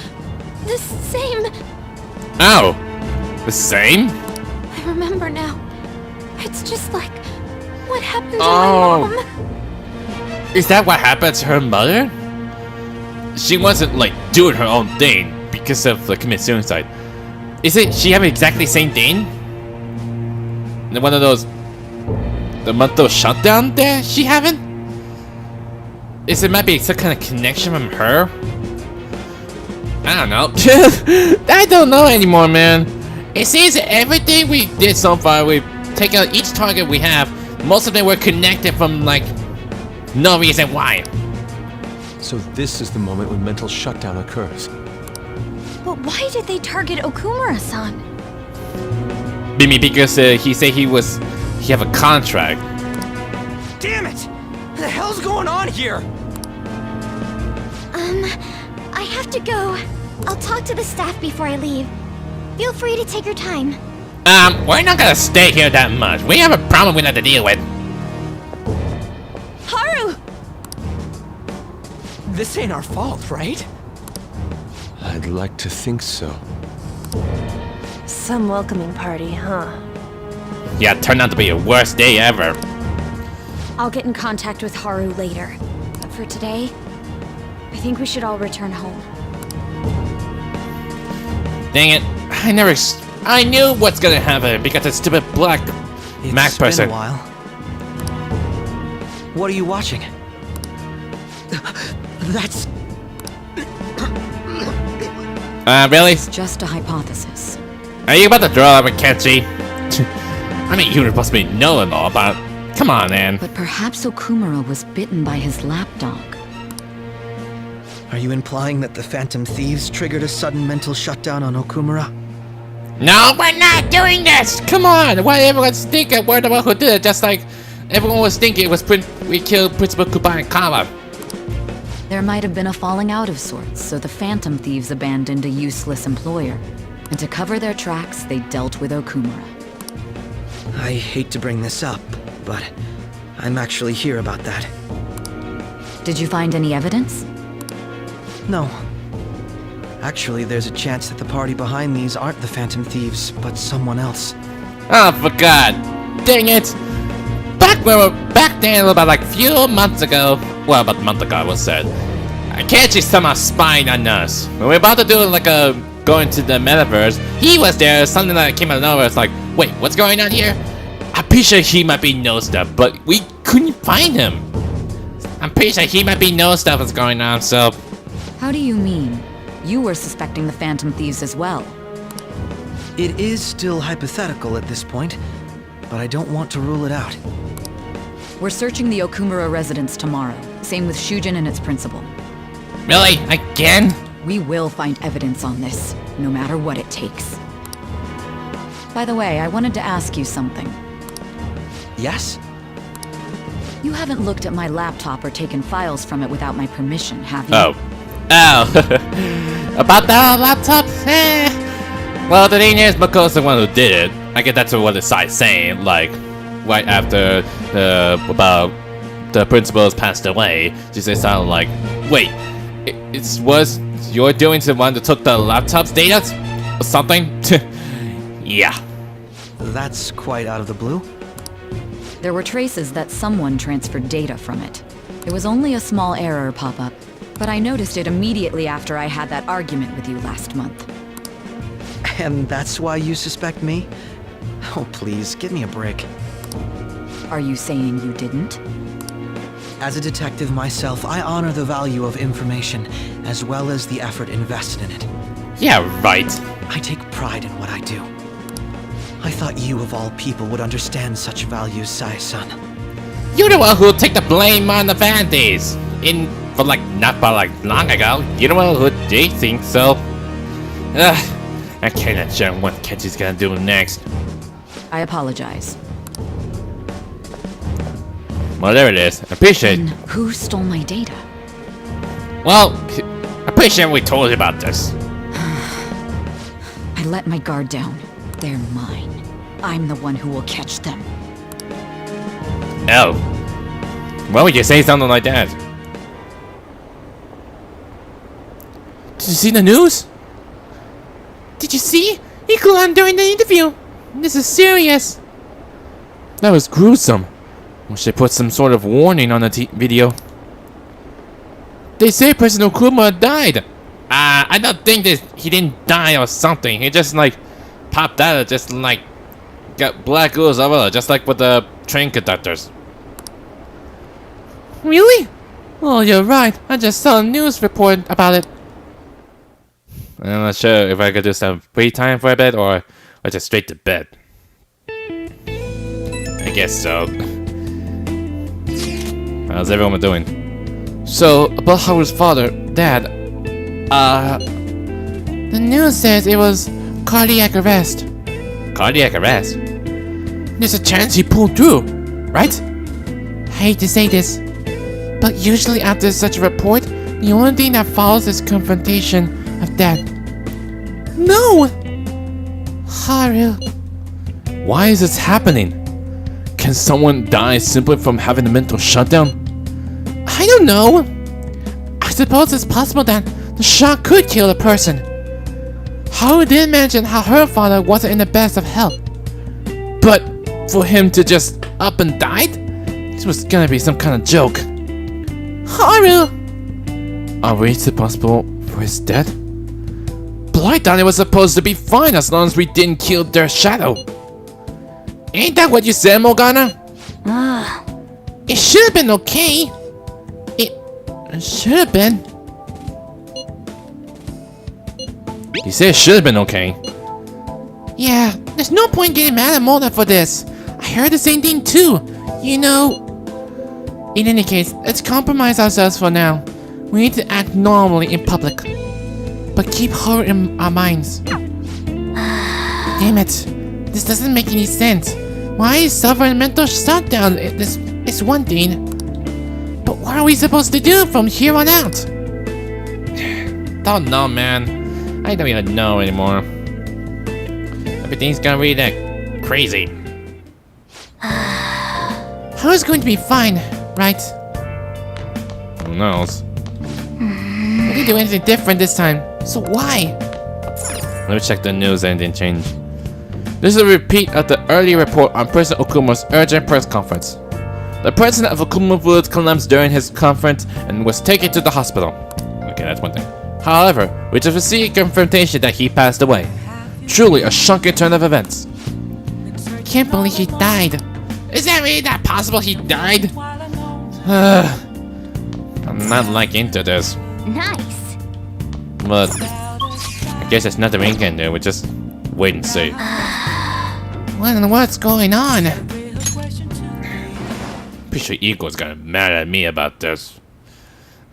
the same. Oh, the same? I remember now. It's just like what happened to Oh. my mom. Is that what happened to her mother? She wasn't like doing her own thing because of the commit suicide. Is it she having exactly the same thing? One of those the mental shutdown there she having? Is it might be some kind of connection from her? I don't know. I don't know anymore, man. It seems that everything we did so far, we've taken out each target we have. Most of them were connected from like no reason why. So this is the moment when mental shutdown occurs. But why did they target Okumura-san? Maybe because he said he have a contract. Damn it! What the hell's going on here? I have to go. I'll talk to the staff before I leave. Feel free to take your time. We're not gonna stay here that much. We have a problem we have to deal with. Haru! This ain't our fault, right? I'd like to think so. Some welcoming party, huh? Yeah, it turned out to be the worst day ever. I'll get in contact with Haru later. But for today, I think we should all return home. Dang it. I knew what's gonna happen because the stupid black Mac It's person. been a while. What are you watching? That's... Really? It's just a hypothesis. Are you about to throw up a Kenshi? I mean, you were supposed to be knowing all about. Come on, man. But perhaps Okumura was bitten by his lapdog. Are you implying that the Phantom Thieves triggered a sudden mental shutdown on Okumura? No, we're not doing this! Come on! Why everyone's thinking we're the one who did it? Just like everyone was thinking it was we killed Principal Kubanakawa. There might have been a falling out of sorts, so the Phantom Thieves abandoned a useless employer. And to cover their tracks, they dealt with Okumura. I hate to bring this up, but I'm actually here about that. Did you find any evidence? No. Actually, there's a chance that the party behind these aren't the Phantom Thieves, but someone else. Oh, for God! Dang it! Back then, about like few months ago. Well, about a month ago, I was said. Kenshi somehow spying on us. When we were about to do like a going to the metaverse, he was there. Something that came out of nowhere. It's like, wait, what's going on here? I'm pretty sure he might be know stuff, but we couldn't find him. I'm pretty sure he might be know stuff is going on. So, How do you mean? You were suspecting the Phantom Thieves as well. It is still hypothetical at this point, but I don't want to rule it out. We're searching the Okumura residence tomorrow. Same with Shujin and its principal. really, again? We will find evidence on this, no matter what it takes. By the way, I wanted to ask you something. Yes? You haven't looked at my laptop or taken files from it without my permission, have you? Oh. About that laptop? Well, the thing is, Mako's the one who did it. I guess that's what the site's saying. Like, right after about the principals passed away, she said something like, "Wait, it was you're doing to the one that took the laptop's data or something?" Yeah. That's quite out of the blue. There were traces that someone transferred data from it. It was only a small error pop-up, but I noticed it immediately after I had that argument with you last month. And that's why you suspect me? Oh, please, give me a break. Are you saying you didn't? As a detective myself, I honor the value of information, as well as the effort invested in it. Yeah, right. I take pride in what I do. I thought you, of all people, would understand such values, Sai-san. You're the one who'll take the blame on the Phanties. For like, not but like long ago. You're the one who did think so. Ugh. I can't imagine what Kenshi's gonna do next. I apologize. Whatever it is, I appreciate. And who stole my data? Well, I'm pretty sure we told you about this. I let my guard down. They're mine. I'm the one who will catch them. Oh. Why would you say something like that? Did you see the news? Did you see? He glowed during the interview. This is serious. That was gruesome. Wish they put some sort of warning on the video. They say President Okuma died. I don't think that he didn't die or something. He just like popped out, just like got black ooze over it, just like with the train conductors. Really? Oh, you're right. I just saw a news report about it. I'm not sure if I could do some free time for a bit or just straight to bed. I guess so. How's everyone doing? So, about Haru's father, Dad, the news says it was cardiac arrest. Cardiac arrest? There's a chance he pulled through, right? Hate to say this, but usually after such a report, the only thing that follows is confrontation of death. No! Haru. Why is this happening? Can someone die simply from having a mental shutdown? I don't know. I suppose it's possible that the shock could kill a person. Haru did mention how her father wasn't in the best of health. But for him to just up and died? This was gonna be some kind of joke. Haru! Are we responsible for his death? But I thought it was supposed to be fine as long as we didn't kill their shadow. Ain't that what you said, Morgana? It should have been okay. It should have been. You said it should have been okay. Yeah, there's no point getting mad at Mona for this. I heard the same thing too. You know. In any case, let's compromise ourselves for now. We need to act normally in public, but keep horror in our minds. Damn it. This doesn't make any sense. Why is suffering a mental shutdown? This is one thing. But what are we supposed to do from here on out? Don't know, man. I don't even know anymore. Everything's gonna be that crazy. Haru's going to be fine, right? Who knows? We didn't do anything different this time, so why? Let me check the news and then change. This is a repeat of the earlier report on President Okuma's urgent press conference. The president of Okuma Village collapsed during his conference and was taken to the hospital. Okay, that's one thing. However, we just received confirmation that he passed away. Truly a shocking turn of events. I can't believe he died. Is that really that possible he died? I'm not like into this. Nice. But I guess there's nothing we can do. We just wait and see. What's going on? Pretty sure Eagle's gonna be mad at me about this.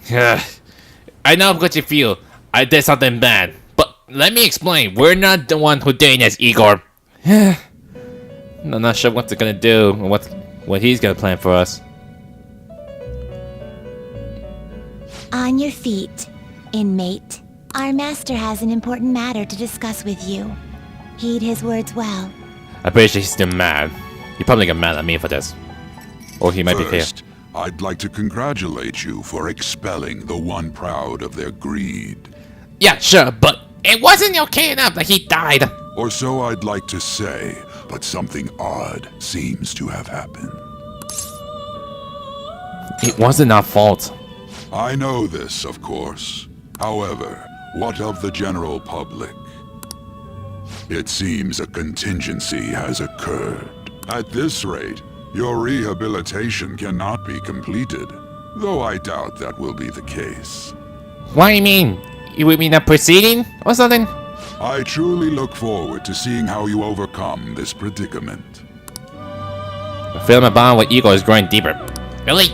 I know what you feel. I did something bad. But let me explain. We're not the one who did this, Igor. I'm not sure what they're gonna do or what he's gonna plan for us. On your feet, inmate. Our master has an important matter to discuss with you. Heed his words well. I'm pretty sure he's still mad. He probably got mad at me for this. Or he might be here. First, I'd like to congratulate you for expelling the one proud of their greed. Yeah, sure, but it wasn't okay enough that he died. Or so I'd like to say, but something odd seems to have happened. It wasn't our fault. I know this, of course. However, what of the general public? It seems a contingency has occurred. At this rate, your rehabilitation cannot be completed, though I doubt that will be the case. What do you mean? You mean a proceeding or something? I truly look forward to seeing how you overcome this predicament. I feel my bond with Igor is growing deeper. Really?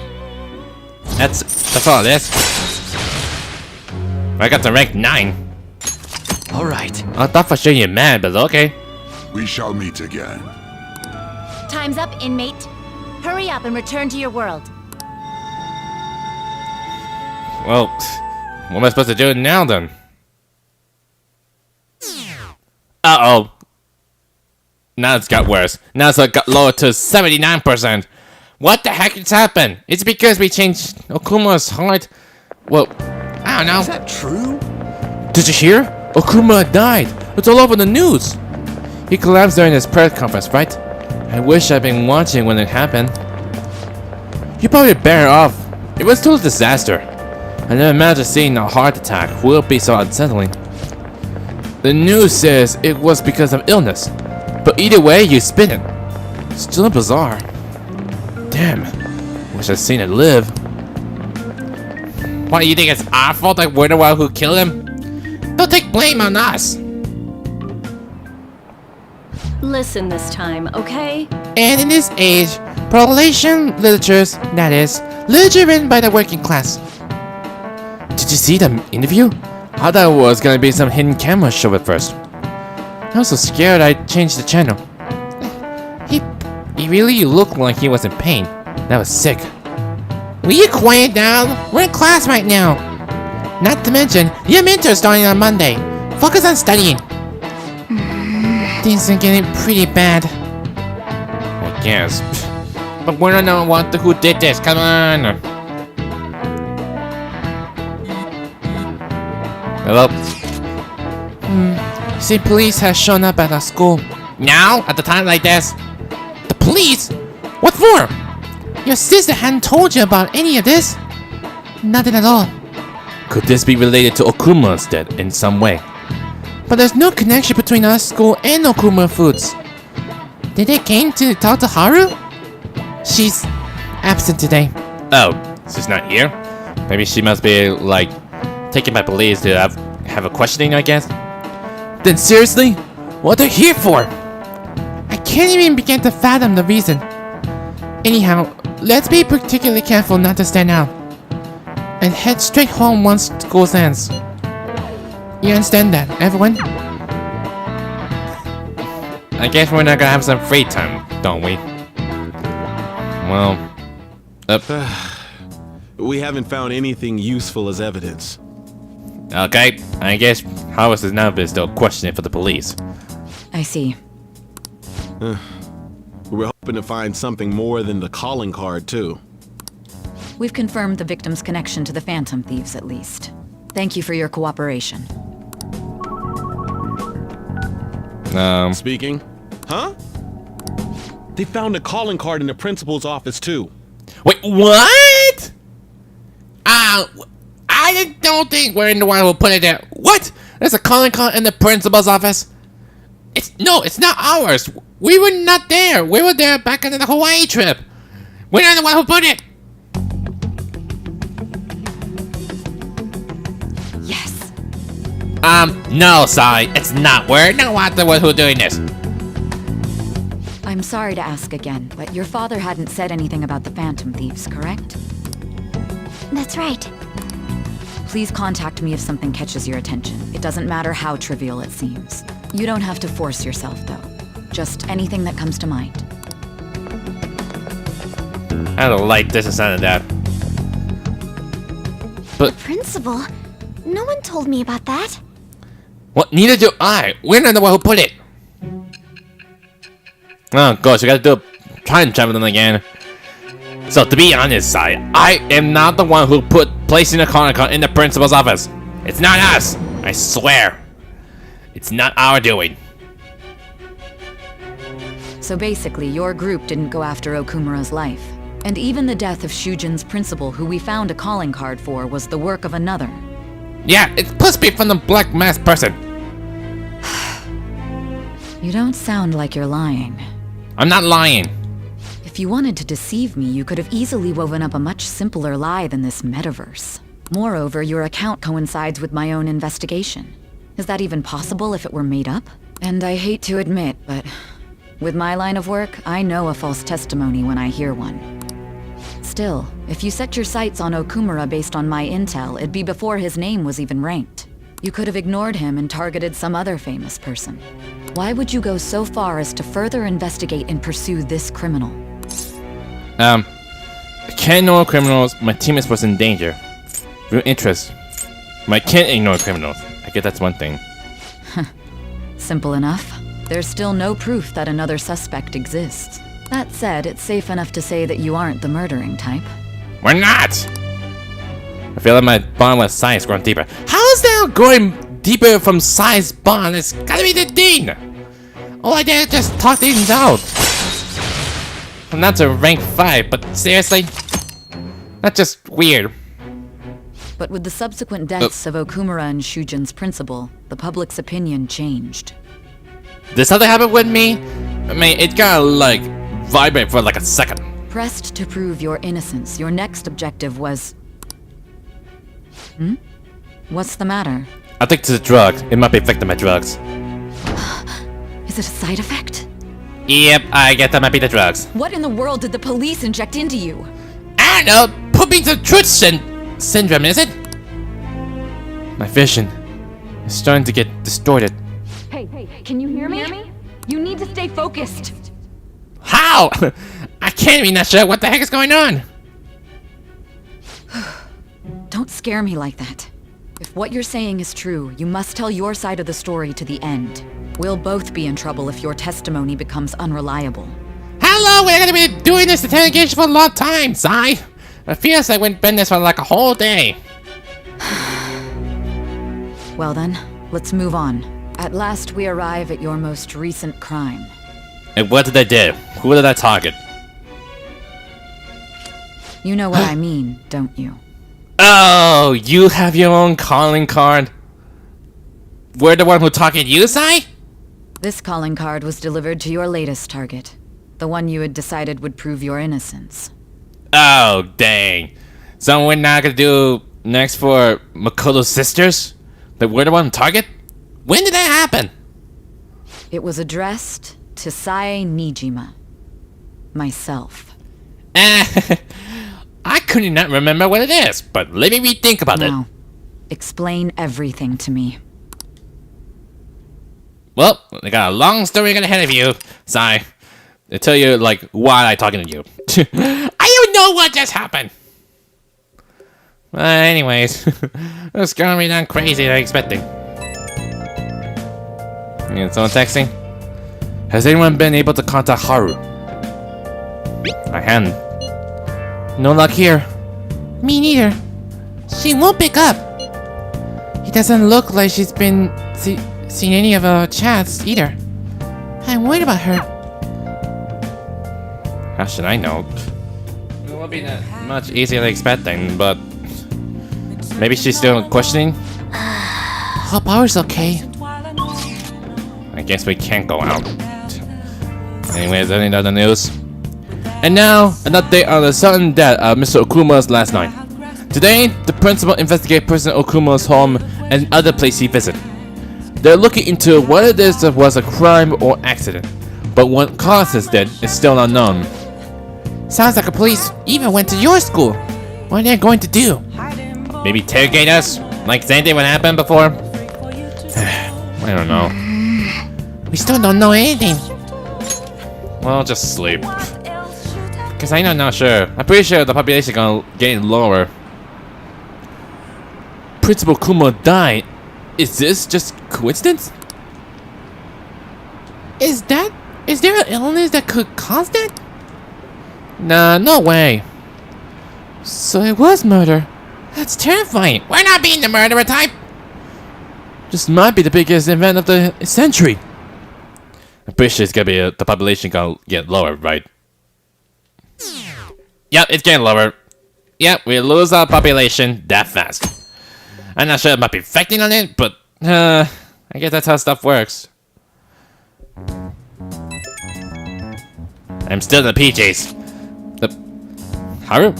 That's all it is. I got to rank 9. Alright. I thought for sure you're mad, but okay. We shall meet again. Time's up, inmate. Hurry up and return to your world. Well, what am I supposed to do now then? Uh-oh. Now it's got worse. Now it's got lowered to 79%. What the heck has happened? It's because we changed Okuma's heart. Well, I don't know. Is that true? Did you hear? Okuma died. It's all over the news. He collapsed during his press conference, right? I wish I'd been watching when it happened. You're probably better off. It was still a disaster. I never imagined seeing a heart attack will be so unsettling. The news says it was because of illness. But either way, you spin it. Still bizarre. Damn. Wish I'd seen it live. What, you think it's our fault that we're the one who killed him? Don't take blame on us. Listen this time, okay? And in this age, prolation literatures, that is, literature written by the working class. Did you see the interview? I thought it was gonna be some hidden camera show at first. I was so scared I changed the channel. He really looked like he was in pain. That was sick. Will you quiet down? We're in class right now. Not to mention, your mentor's starting on Monday. Focus on studying. Things are getting pretty bad. I guess. But we don't know who did this. Come on. Hello? See, police has shown up at our school. Now? At the time like this? The police? What for? Your sister hadn't told you about any of this. Nothing at all. Could this be related to Okuma's death in some way? But there's no connection between our school and Okuma Foods. Did they came to talk to Haru? She's absent today. Oh, she's not here? Maybe she must be, like, taken by police to have a questioning, I guess? Then seriously? What are they here for? I can't even begin to fathom the reason. Anyhow, let's be particularly careful not to stand out. And head straight home once school ends. You understand that, everyone? I guess we're not gonna have some free time, don't we? Well, we haven't found anything useful as evidence. Okay, I guess Haru's is now still questioning for the police. I see. We're hoping to find something more than the calling card, too. We've confirmed the victim's connection to the Phantom Thieves, at least. Thank you for your cooperation. Speaking? Huh? They found a calling card in the principal's office, too. Wait, what? I don't think we're the one who put it there. What? There's a calling card in the principal's office? It's not ours. We were not there. We were there back on the Hawaii trip. We're not the one who put it. Yes. No, sorry. It's not. We're not the one who's doing this. I'm sorry to ask again, but your father hadn't said anything about the Phantom Thieves, correct? That's right. Please contact me if something catches your attention. It doesn't matter how trivial it seems. You don't have to force yourself, though. Just anything that comes to mind. I don't like this or that. But The principal? No one told me about that. what? Neither do I. We're not the one who put it. Oh gosh, I gotta do a time traveling again. So to be honest, I am not the one who placing the calling card in the principal's office. It's not us. I swear. It's not our doing. So basically, your group didn't go after Okumura's life. And even the death of Shujin's principal, who we found a calling card for, was the work of another. Yeah, it must be from the black masked person. You don't sound like you're lying. I'm not lying. If you wanted to deceive me, you could have easily woven up a much simpler lie than this metaverse. Moreover, your account coincides with my own investigation. Is that even possible if it were made up? And I hate to admit, but with my line of work, I know a false testimony when I hear one. Still, if you set your sights on Okumura based on my intel, it'd be before his name was even ranked. You could have ignored him and targeted some other famous person. Why would you go so far as to further investigate and pursue this criminal? I can't ignore criminals. My teammates was in danger. Real interest. I can't ignore criminals. I guess that's one thing. Simple enough. There's still no proof that another suspect exists. That said, it's safe enough to say that you aren't the murdering type. We're not! I feel like my bond with Sai is growing deeper. How is that going deeper from Sai's bond? It's gotta be the Dean! All I did is just talk things out. I'm not to rank 5, but seriously? That's just weird. But with the subsequent deaths of Okumura and Shujin's principal, the public's opinion changed. Did something happen with me? I mean, it gotta like vibrate for like a second. Pressed to prove your innocence, your next objective was... What's the matter? I think it's a drug. It might be affecting my drugs. Is it a side effect? Yep, I guess that might be the drugs. What in the world did the police inject into you? I don't know. Pooping the truth syndrome, is it? My vision is starting to get distorted. Hey, can you hear me? You need to stay focused. How? I can't be not sure what the heck is going on. Don't scare me like that. If what you're saying is true, you must tell your side of the story to the end. We'll both be in trouble if your testimony becomes unreliable. Hello, we're gonna be doing this interrogation for a long time, Sai. It feels like we've been this for like a whole day. Well then, let's move on. At last we arrive at your most recent crime. And what did I do? Who did I target? You know what I mean, don't you? Oh, you have your own calling card? We're the one who targeted you, Sai? This calling card was delivered to your latest target. The one you had decided would prove your innocence. Oh, dang. So we're not gonna do next for Makoto's sisters? That we're the one target? When did that happen? It was addressed to Sae Nijima. Myself. I could not remember what it is, but let me rethink about Now, explain everything to me. Well, I got a long story ahead of you, Sai. I tell you, like, why I talking to you. I don't know what just happened. Anyways, it's gonna be done crazy than expecting. And someone texting? Has anyone been able to contact Haru? I hadn't. No luck here. Me neither. She won't pick up. It doesn't look like she's been seen any of her chats either. I'm worried about her. How should I know? It won't be that much easier than expecting, but maybe she's still questioning. Hope ours okay. I guess we can't go out. Anyways, any other news? And now, an update on the sudden death of Mr. Okuma's last night. Today, the principal investigates President Okuma's home and other places he visited. They're looking into whether this was a crime or accident, but what caused his death is still unknown. Sounds like the police even went to your school. What are they going to do? Maybe interrogate us? Like same thing what happened before? I don't know. We still don't know anything. Well, just sleep. Cause I'm not sure. I'm pretty sure the population gonna get lower. Principal Kuma died. Is this just coincidence? Is there an illness that could cause that? Nah, no way. So it was murder. That's terrifying. We're not being the murderer type. This might be the biggest event of the century. I'm pretty sure it's gonna be the population gonna get lower, right? Yep, it's getting lower. Yep, we lose our population that fast. I'm not sure it might be affecting on it, but I guess that's how stuff works. I'm still in the PJs. Haru?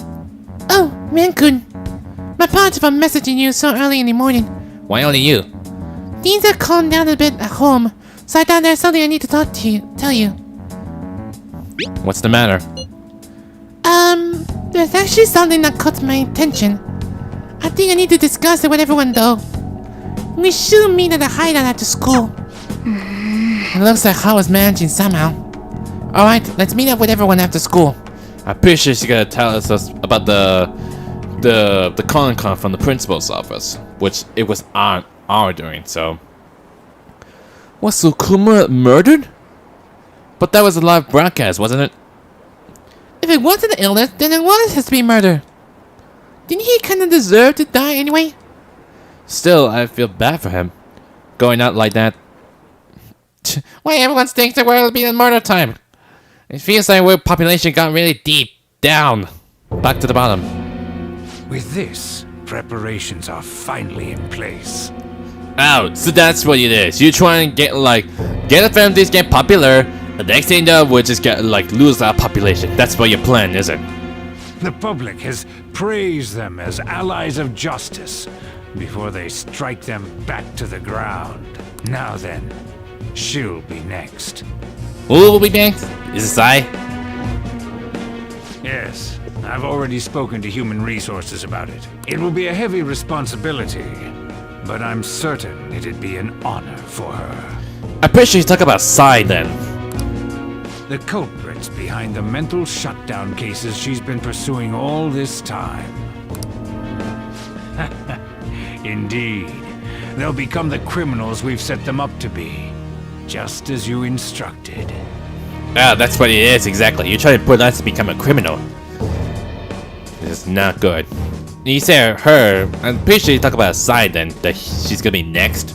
Oh, Rancun. My apologies for messaging you so early in the morning. Why only you? Things are calmed down a bit at home, so I thought there's something I need to tell you. What's the matter? There's actually something that caught my attention. I think I need to discuss it with everyone though. We should meet at the hideout after school. It looks like Haru's managing somehow. Alright, let's meet up with everyone after school. I'm pretty sure she's gonna tell us about the calling card from the principal's office, which it was our doing, so. Was Okuma murdered? But that was a live broadcast, wasn't it? it wasn't an illness, then it was his to be murder. Didn't he kind of deserve to die anyway? Still, I feel bad for him. Going out like that. Why everyone thinks the world will be in murder time? It feels like our population got really deep down. Back to the bottom. With this, preparations are finally in place. Oh, so that's what it is. You try and get the families get popular. The next thing though, we'll just get lose our population. That's what your plan, is it? The public has praised them as allies of justice before they strike them back to the ground. Now then, she'll be next. Who will be next? Is it I? Yes, I've already spoken to Human Resources about it. It will be a heavy responsibility, but I'm certain it'd be an honor for her. I'm pretty sure you talk about Psy then. The culprits behind the mental shutdown cases she's been pursuing all this time. Indeed. They'll become the criminals we've set them up to be. Just as you instructed. Ah, that's what it is, exactly. You're trying to put us to become a criminal. This is not good. You say her, I'm pretty sure you talk about Psy then, that she's gonna be next.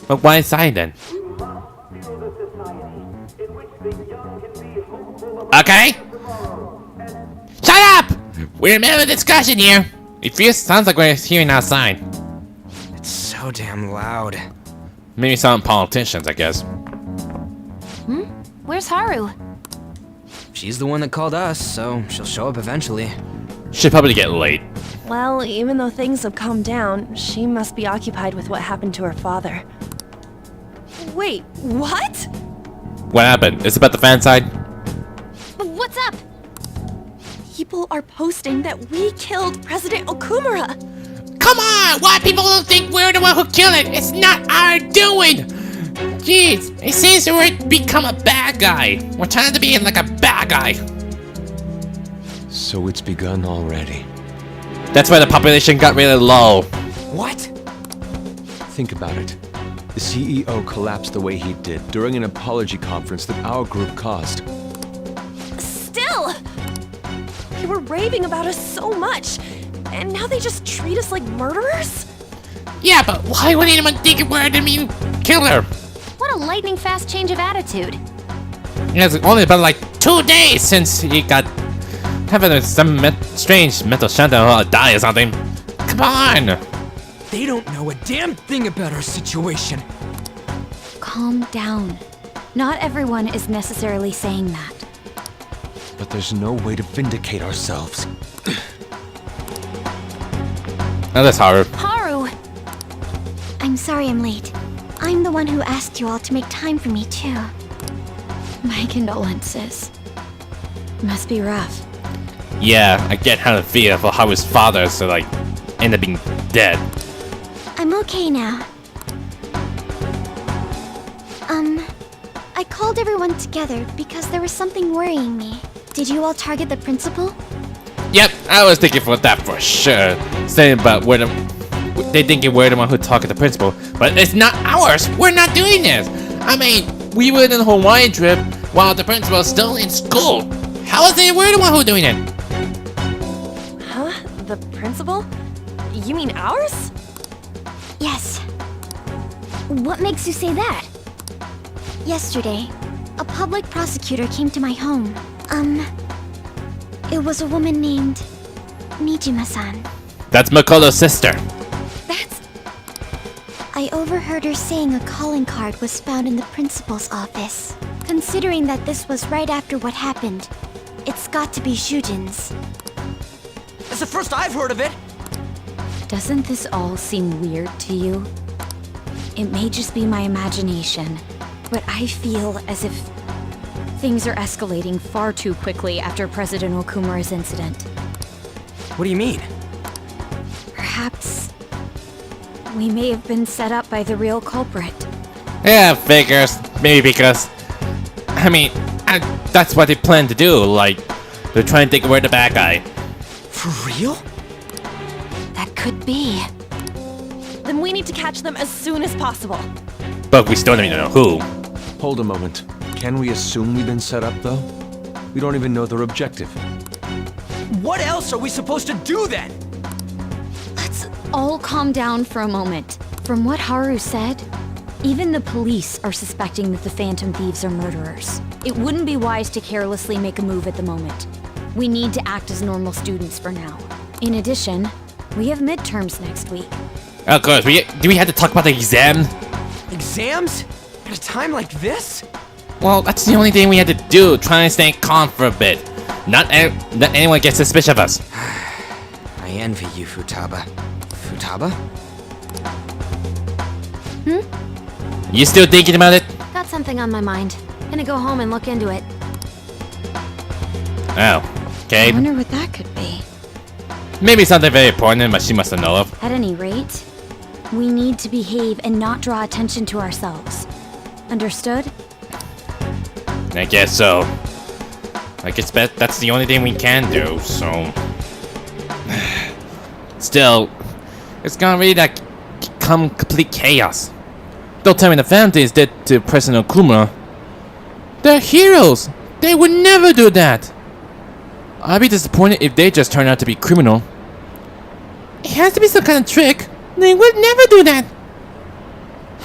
But why Psy then? Okay? Shut up! We're in the middle of a discussion here. Sounds like we're hearing outside. It's so damn loud. Maybe some politicians, I guess. Where's Haru? She's the one that called us, so she'll show up eventually. Should probably get late. Well, even though things have calmed down, she must be occupied with what happened to her father. Wait, what? What happened? It's about the fan side? What's up? People are posting that we killed President Okumura. Come on! Why people don't think we're the one who killed it? It's not our doing! Jeez, it seems that we're become a bad guy. We're trying to be like a bad guy. So it's begun already. That's why the population got really low. What? Think about it. The CEO collapsed the way he did during an apology conference that our group caused. Still! You were raving about us so much, and now they just treat us like murderers? Yeah, but why would anyone think we're the mean killer? What a lightning fast change of attitude. It's only been like 2 days since he got having some strange mental shutdown or die or something. Come on! They don't know a damn thing about our situation. Calm down. Not everyone is necessarily saying that. But there's no way to vindicate ourselves. Now that's Haru. Haru! I'm sorry I'm late. I'm the one who asked you all to make time for me, too. My condolences. Must be rough. Yeah, I get how to feel for how his father so end up being dead. I'm okay now. I called everyone together because there was something worrying me. Did you all target the principal? Yep, I was thinking for that for sure. Saying about they thinking we're the one who talked to the principal, but it's not ours. We're not doing this. I mean, we were in a Hawaii trip while the principal's still in school. How is it we're the one who's doing it? Huh? The principal? You mean ours? Yes. What makes you say that? Yesterday, a public prosecutor came to my home. It was a woman named Nijima-san. That's Makoto's sister. I overheard her saying a calling card was found in the principal's office. Considering that this was right after what happened, it's got to be Shujin's. It's the first I've heard of it. Doesn't this all seem weird to you? It may just be my imagination, but I feel as if things are escalating far too quickly after President Okumura's incident. What do you mean? Perhaps we may have been set up by the real culprit. Yeah, figures. Maybe because, I mean, that's what they plan to do. They're trying to think we're the bad guy. For real? That could be. Then we need to catch them as soon as possible. But we still don't even know who. Hold a moment. Can we assume we've been set up, though? We don't even know their objective. What else are we supposed to do then? Let's all calm down for a moment. From what Haru said, even the police are suspecting that the Phantom Thieves are murderers. It wouldn't be wise to carelessly make a move at the moment. We need to act as normal students for now. In addition, we have midterms next week. Of course, do we have to talk about the exam? Exams? At a time like this? Well, that's the only thing we had to do. Try and stay calm for a bit. Not anyone gets suspicious of us. I envy you, Futaba. Futaba? You still thinking about it? Got something on my mind. Gonna go home and look into it. Oh, okay. I wonder what that could be. Maybe something very important, but she must have known of. At any rate, we need to behave and not draw attention to ourselves. Understood? I guess so. I guess that's the only thing we can do, so... Still, it's gonna really like become complete chaos. Don't tell me the family is dead to President Okuma. They're heroes! They would never do that! I'd be disappointed if they just turn out to be criminal. It has to be some kind of trick. They would never do that.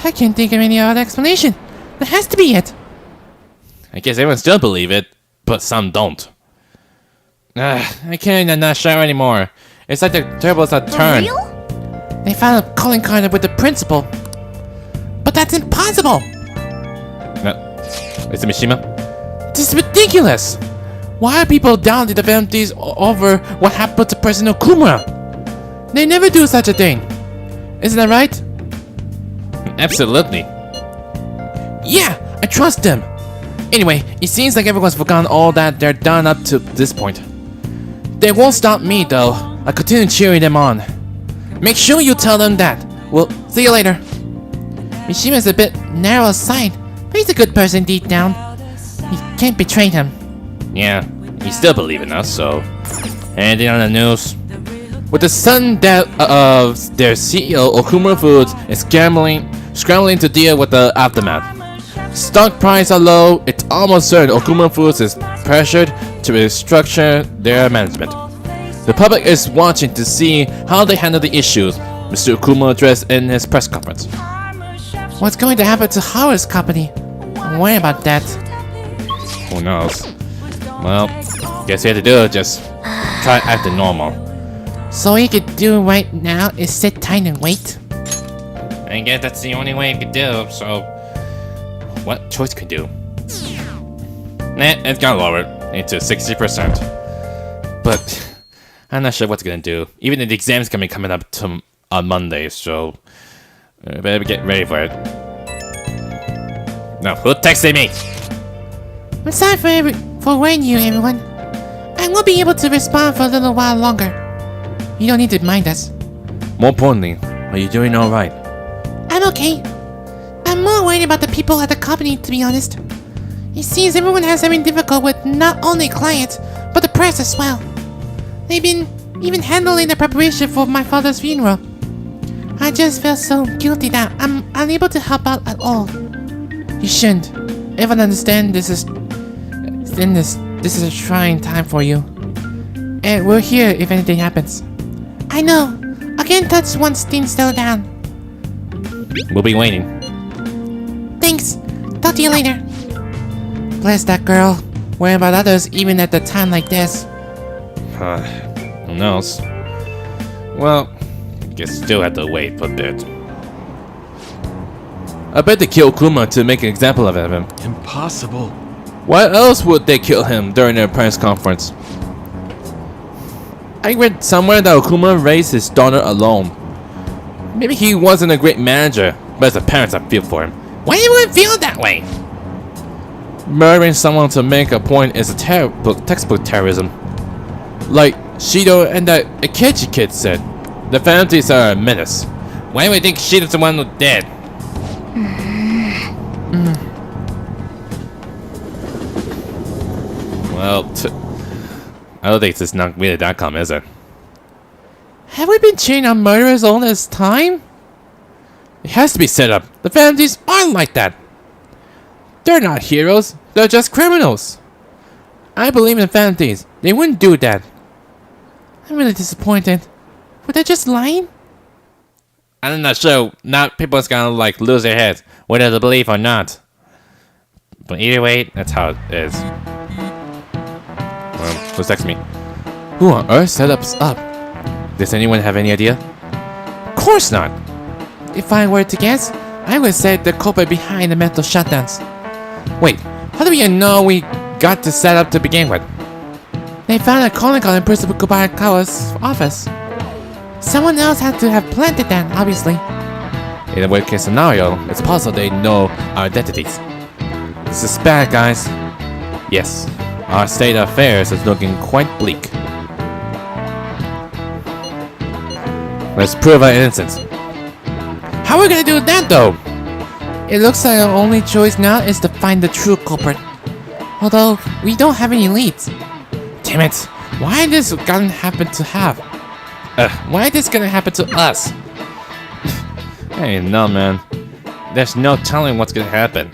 I can't think of any other explanation. That has to be it. I guess everyone still believe it, but some don't. I can't not shower anymore. It's like the tables are turned. They found a calling card with the principal. But that's impossible. Is it Mishima? This is ridiculous. Why are people down to the families over what happened to President Okuma? They never do such a thing. Isn't that right? Absolutely. Yeah, I trust them. Anyway, it seems like everyone's forgotten all that they're done up to this point. They won't stop me though. I continue cheering them on. Make sure you tell them that. Well, see you later. Mishima's a bit narrow-sighted, but he's a good person deep down. You can't betray him. Yeah, you still believe in us, so... Anything on the news? With the sudden death of their CEO, Okuma Foods is scrambling to deal with the aftermath. Stock prices are low. It's almost certain Okuma Foods is pressured to restructure their management. The public is watching to see how they handle the issues, Mr. Okuma addressed in his press conference. What's going to happen to Haru's company? I'm worried about that. Who knows? Well, guess we have to do it, just try acting normal. So all you could do right now is sit tight and wait? I guess that's the only way we could do, so... What choice could do? It's gonna lower it to 60%. But I'm not sure what's gonna do. Even the exam's gonna be coming up on Monday, so I better get ready for it. No, who texted me? I'm sorry for worrying you, everyone. I won't be able to respond for a little while longer. You don't need to mind us. More importantly, are you doing alright? I'm okay. I'm more worried about the people at the company, to be honest. It seems everyone has something difficult with not only clients, but the press as well. They've been even handling the preparation for my father's funeral. I just feel so guilty that I'm unable to help out at all. You shouldn't. Everyone understand this is a trying time for you. And we're here if anything happens. I know. I'll get in touch once things settle down. We'll be waiting. Thanks. Talk to you later. Bless that girl. Worrying about others even at a time like this. Who knows? Well, I guess still have to wait for a bit. I bet they kill Kuma to make an example of him. Impossible. Why else would they kill him during their press conference? I read somewhere that Okuma raised his daughter alone. Maybe he wasn't a great manager, but as a parent I feel for him. Why do you feel that way? Murdering someone to make a point is a textbook terrorism. Like Shido and that Akechi kid said, the families are a menace. Why do we think Shido's the one who's dead? Well, I don't think it's not really that common, is it? Have we been cheating on murderers all this time? It has to be set up. The families aren't like that. They're not heroes. They're just criminals. I believe in families. They wouldn't do that. I'm really disappointed. Were they just lying? I'm not sure. Not people's gonna like lose their heads whether to believe or not. But either way, that's how it is. Well, who's texting me? Who on earth set us up? Does anyone have any idea? Of course not. If I were to guess, I would say the culprit behind the mental shutdowns. Wait, how do we know we got this set up to begin with? They found a calling card in Principal Kubarakawa's office. Someone else had to have planted that, obviously. In a worst case scenario, it's possible they know our identities. This is bad, guys. Yes, our state of affairs is looking quite bleak. Let's prove our innocence. How are we gonna do that, though? It looks like our only choice now is to find the true culprit. Although, we don't have any leads. Damn it! Why this gonna happen to have? Why this gonna happen to us? Hey, no, man. There's no telling what's gonna happen.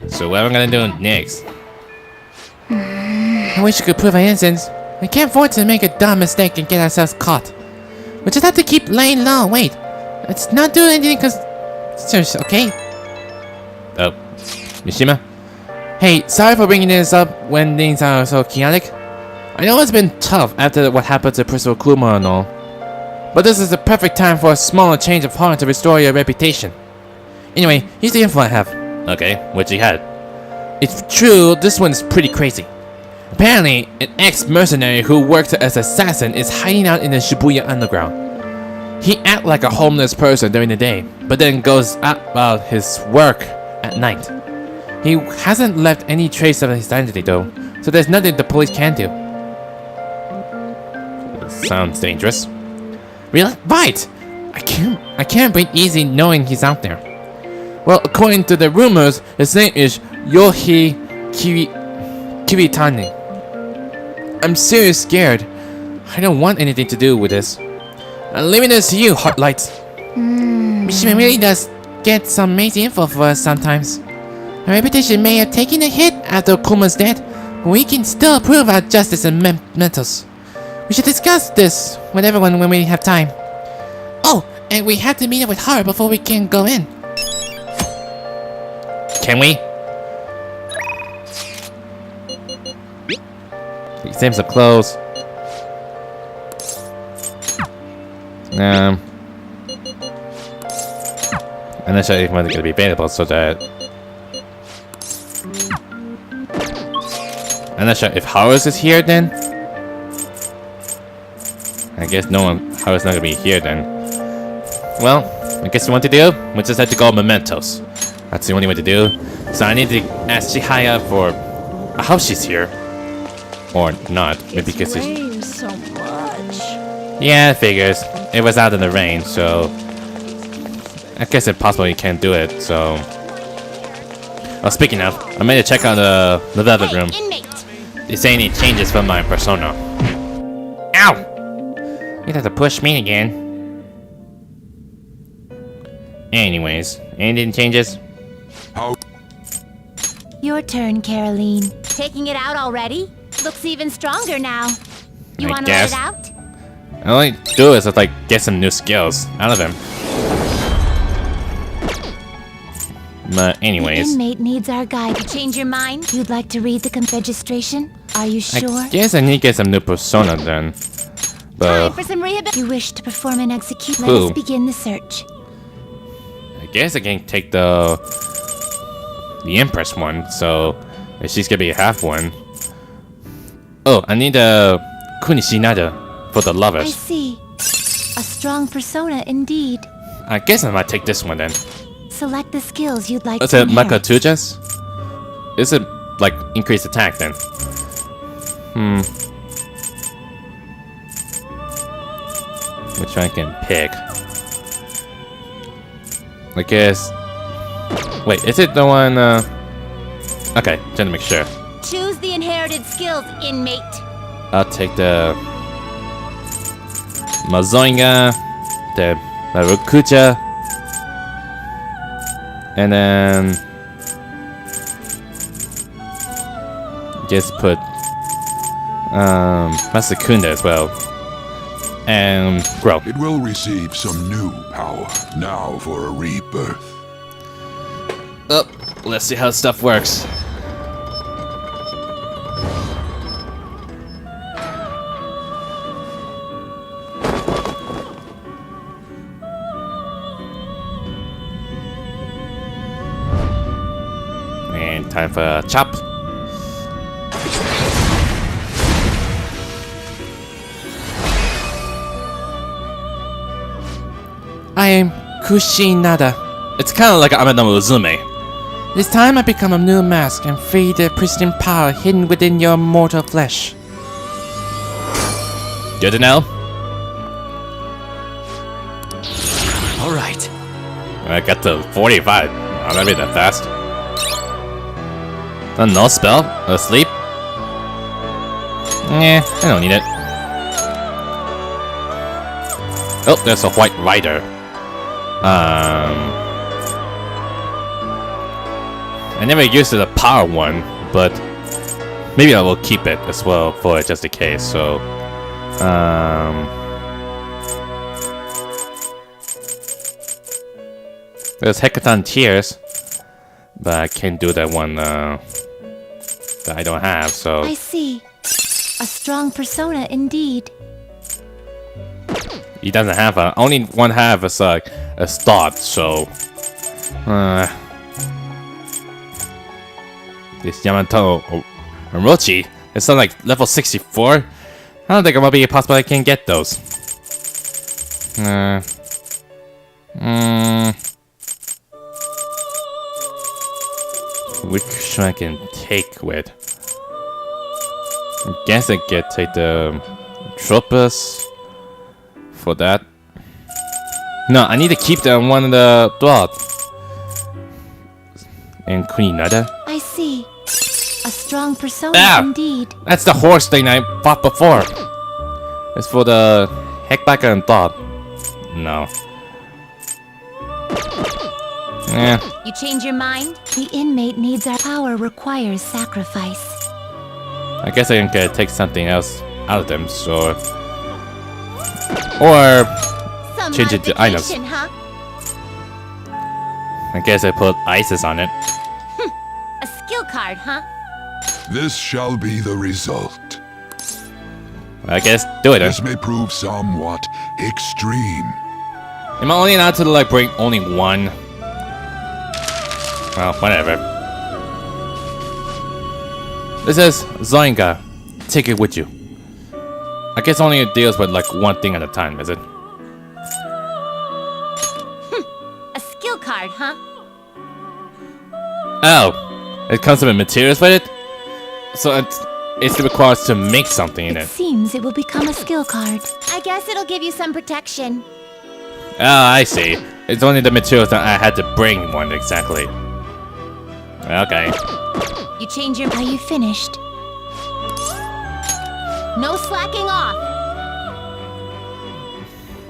So what am I gonna do next? I wish we could prove our innocence. We can't afford to make a dumb mistake and get ourselves caught. We just have to keep laying low. Wait, let's not do anything because... Seriously, okay? Oh, Mishima? Hey, sorry for bringing this up when things are so chaotic. I know it's been tough after what happened to Principal Kuma and all. But this is the perfect time for a smaller change of heart to restore your reputation. Anyway, here's the info I have. Okay, what you had? It's true, this one's pretty crazy. Apparently, an ex-mercenary who worked as an assassin is hiding out in the Shibuya underground. He acts like a homeless person during the day, but then goes out about his work at night. He hasn't left any trace of his identity though, so there's nothing the police can do. Sounds dangerous. Really? Right! I can't breathe easy knowing he's out there. Well, according to the rumors, his name is Yohi Kiritani. I'm seriously scared. I don't want anything to do with this. I'm leaving this to you, Heartlights. Mishima really does get some amazing info for us sometimes. Our reputation may have taken a hit after Kuma's death, but we can still prove our justice and mentals. We should discuss this with everyone when we have time. Oh, and we have to meet up with Haru before we can go in. Can we? Save some clothes. I'm not sure if it's gonna be available, so that I'm not sure if Haru's is here then. I guess Haru's not gonna be here then. Well, I guess what to do? We just have to go mementos. That's the only way to do. So I need to ask Chihaya for. I hope she's here. Or not. Maybe because it rains so much. Yeah, it figures. It was out in the rain, so I guess it's possible you can't do it, so. Oh, speaking of, I made to check out the velvet room. Is there any changes from my persona? Ow! You'd have to push me again. Anyways, anything changes? How? Your turn, Caroline. Taking it out already? Looks even stronger now. You I want to let guess. it out? All I do is like get some new skills out of him. But anyways, The inmate needs our guide to change your mind. You'd like to read the confegistration? Are you sure? I guess I need to get some new persona then. Time But for some rehabilitation. You wish to perform an execution. Let Who? us begin the search. I guess I can take the Empress one, so if she's gonna be a half one. Oh, I need a Kunishinada for the I lovers. see. A strong persona indeed. I guess I might take this one then. Select the skills you'd like Is to it inherit. Makatujas? Is it like increased attack then? Which one I can pick? I guess. Wait, is it the one? Okay, just to make sure. Choose the inherited skills, inmate. I'll take the Mazoinga, the Marukucha, and then just put. Masakunda as well. And Grow. It will receive some new power now for a rebirth. Oh, let's see how stuff works. And time for a chop. I am Kushinada. It's kind of like Amada Uzume. It is time I become a new mask and free the pristine power hidden within your mortal flesh. Good to know. All right. I got to 45. Oh, that'd be that fast. A null spell? Asleep? I don't need it. Oh, there's a white rider. I never used the power one, but maybe I will keep it as well for it just in case. So, there's Hecaton Tears, but I can't do that one that I don't have. So I see. A strong persona indeed. he doesn't have a. Only one have is like a start. So, this Yamato Orochi is on like level 64. I don't think it might be possible I can get those. Which one I can take with? I guess I could take the Tropus for that. No, I need to keep the one of the blood. And Kuninada. I see. A strong persona indeed. That's the horse thing I fought before. It's for the Heckbacker and Thought. No. You change your mind? The inmate needs our power requires sacrifice. I guess I can take something else out of them, so... Or... Some change it to items. huh? I guess I put ISIS on it. A skill card, huh? This shall be the result. I guess do it then. This may prove somewhat extreme. Am I only allowed to like bring only one? Well, whatever. This is Zoinga. Take it with you. I guess only it deals with like one thing at a time, is it? A skill card, huh? Oh, it comes with materials with it? So it's required to make something in it. Seems it will become a skill card. I guess it'll give you some protection. Oh, I see. It's only the materials that I had to bring one exactly. Okay. You change your... Are you finished? No slacking off!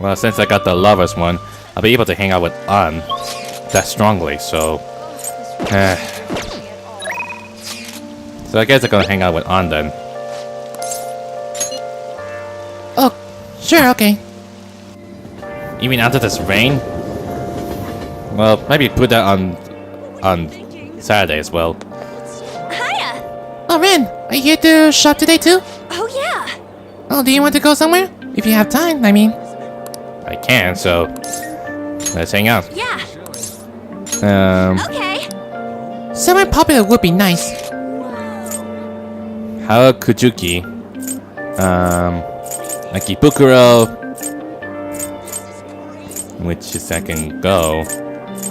Well, since I got the lovers one, I'll be able to hang out with An that strongly, so... So I guess I'm gonna hang out with An then. Oh, sure, okay. Even after this rain? Well, maybe put that on Saturday as well. Hiya! Oh, Ren, are you here to shop today too? Oh, yeah! Oh, do you want to go somewhere? If you have time, I mean. I can, so... Let's hang out. Yeah! Okay! Somewhere popular would be nice. Haru Kujuki. Akibukuro. Which is I can go.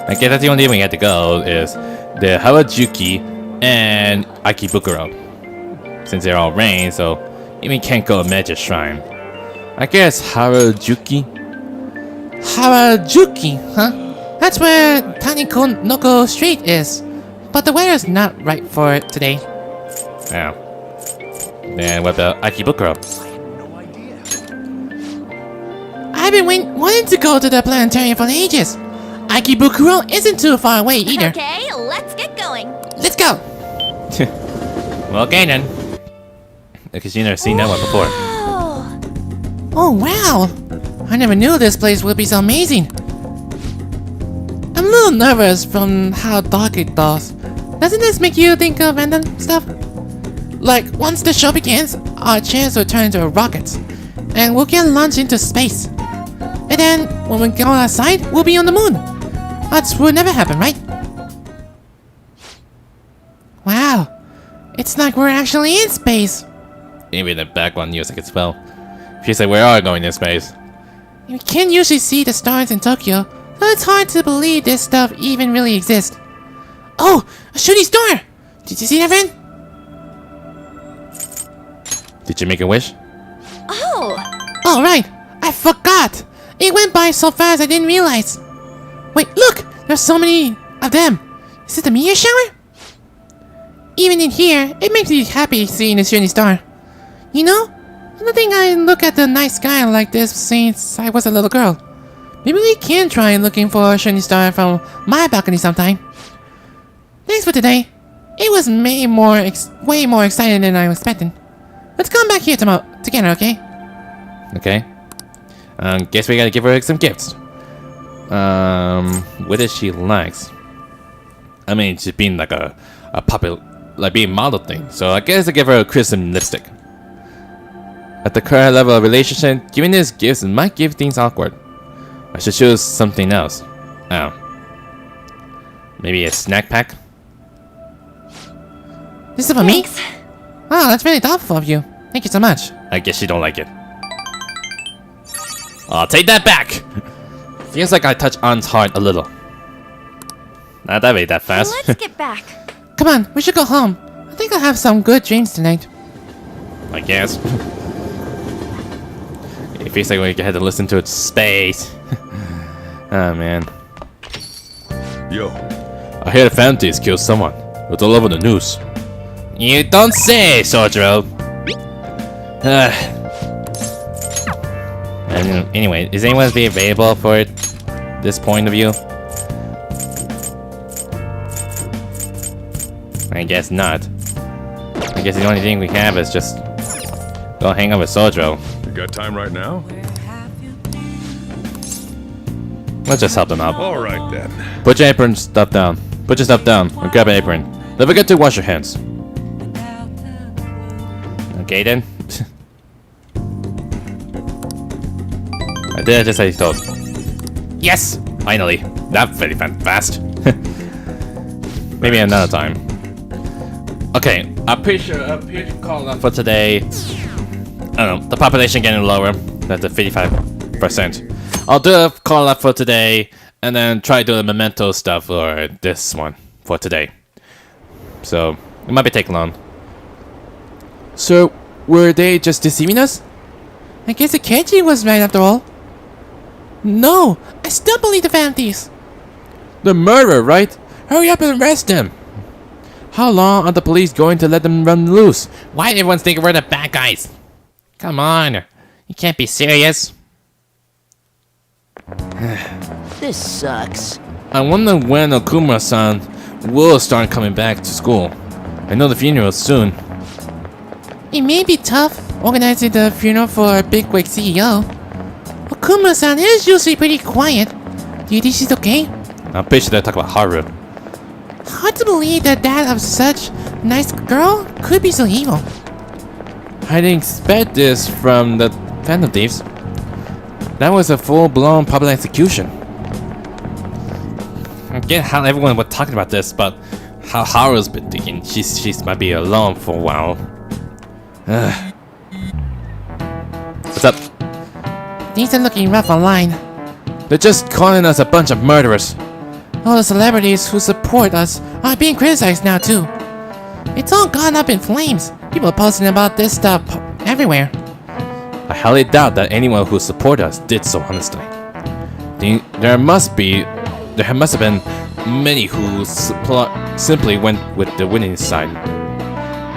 I guess that's the only way we have to go is the Harajuki and Akibukuro. Since they're all rain, so even can't go to Magic Shrine. I guess Harajuki. Harajuki, huh? That's where Tanikonoko Street is. But the weather's not right for it today. Yeah. Then what about Akibukuro? I've been wanting to go to the planetarium for ages. Akibukuro isn't too far away either. Okay, let's get going. Let's go. Well, okay then. because you never seen that one before. Oh, wow! I never knew this place would be so amazing. I'm a little nervous from how dark it does. Doesn't this make you think of random stuff? Like, once the show begins, our chairs will turn into rockets, and we'll get launched into space. And then, when we go outside, we'll be on the moon. That would never happen, right? Wow, it's like we're actually in space. Maybe the background music as well. She said we are going to space. You can't usually see the stars in Tokyo, so it's hard to believe this stuff even really exists. Oh, a shooting star! Did you see that, friend? Did you make a wish? Oh! Oh, right! I forgot! It went by so fast I didn't realize. Wait, look! There's so many of them. Is it the meteor shower? Even in here, it makes me happy seeing a shooting star. You know, I don't think I look at the night sky like this since I was a little girl. Maybe we can try looking for a shooting star from my balcony sometime. Thanks for today. It was way more exciting than I was expecting. Let's come back here tomorrow together, okay? Okay. Guess we gotta give her some gifts. What does she likes? I mean, she's being like a popular, like being model thing. So I guess I give her a crimson lipstick. At the current level of relationship, giving these gifts might give things awkward. I should choose something else. Oh. Maybe a snack pack? This is for me? Oh, that's very thoughtful of you. Thank you so much. I guess she don't like it. I'll take that back! Feels like I touched An's heart a little. Not that way that fast. Let's get back. Come on, we should go home. I think I'll have some good dreams tonight. I guess. It feels like we had to listen to it space. Oh man. Yo. I hear the Phantoms killed someone. It's all over the news. You don't say, Sojiro. And anyway, is anyone be available for this point of view? I guess not. I guess the only thing we have is just go hang out with Sojiro. You got time right now? Let's just help them out. All right then. Put your apron stuff down. Put your stuff down and grab an apron. Don't forget to wash your hands. Okay then. I did it just as I thought. Yes! Finally. That very fast. Maybe another time. Okay, I'm pretty sure call that for today. I don't know, the population getting lower. That's the 55%. I'll do a call up for today and then try to do the memento stuff for this one for today. So it might be taking long. So were they just deceiving us? I guess the Kenji was right after all. No, I still believe the Phantoms. The murderer, right? Hurry up and arrest them. How long are the police going to let them run loose? Why everyone's thinking we're the bad guys? Come on, you can't be serious. This sucks. I wonder when Okuma-san will start coming back to school. I know the funeral is soon. It may be tough organizing the funeral for a bigwig CEO. Okuma-san is usually pretty quiet. Do you think she's okay? I'm pretty sure they're talking about Haru. Hard to believe that dad of such a nice girl could be so evil. I didn't expect this from the Phantom Thieves. That was a full-blown public execution. I get how everyone was talking about this, but how Haru's been thinking she's might be alone for a while. What's up? Things are looking rough online. They're just calling us a bunch of murderers. All the celebrities who support us are being criticized now too. It's all gone up in flames. People are posting about this stuff everywhere. I highly doubt that anyone who supported us did so honestly. There must have been many who simply went with the winning side.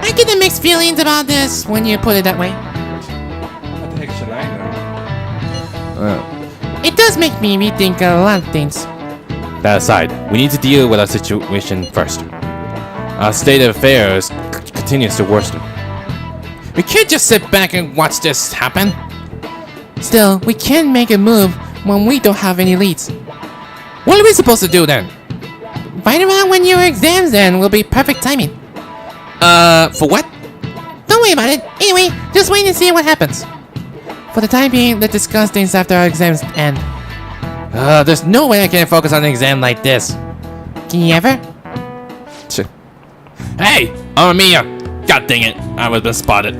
I get the mixed feelings about this when you put it that way. What the heck should I know? It does make me rethink a lot of things. That aside, we need to deal with our situation first. Our state of affairs continues to worsen. We can't just sit back and watch this happen. Still, we can make a move when we don't have any leads. What are we supposed to do then? Right around when your exams then will be perfect timing. For what? Don't worry about it. Anyway, just wait and see what happens. For the time being, let's discuss things after our exams end. There's no way I can focus on an exam like this. Can you ever? Hey! Mia! God dang it, I was been spotted.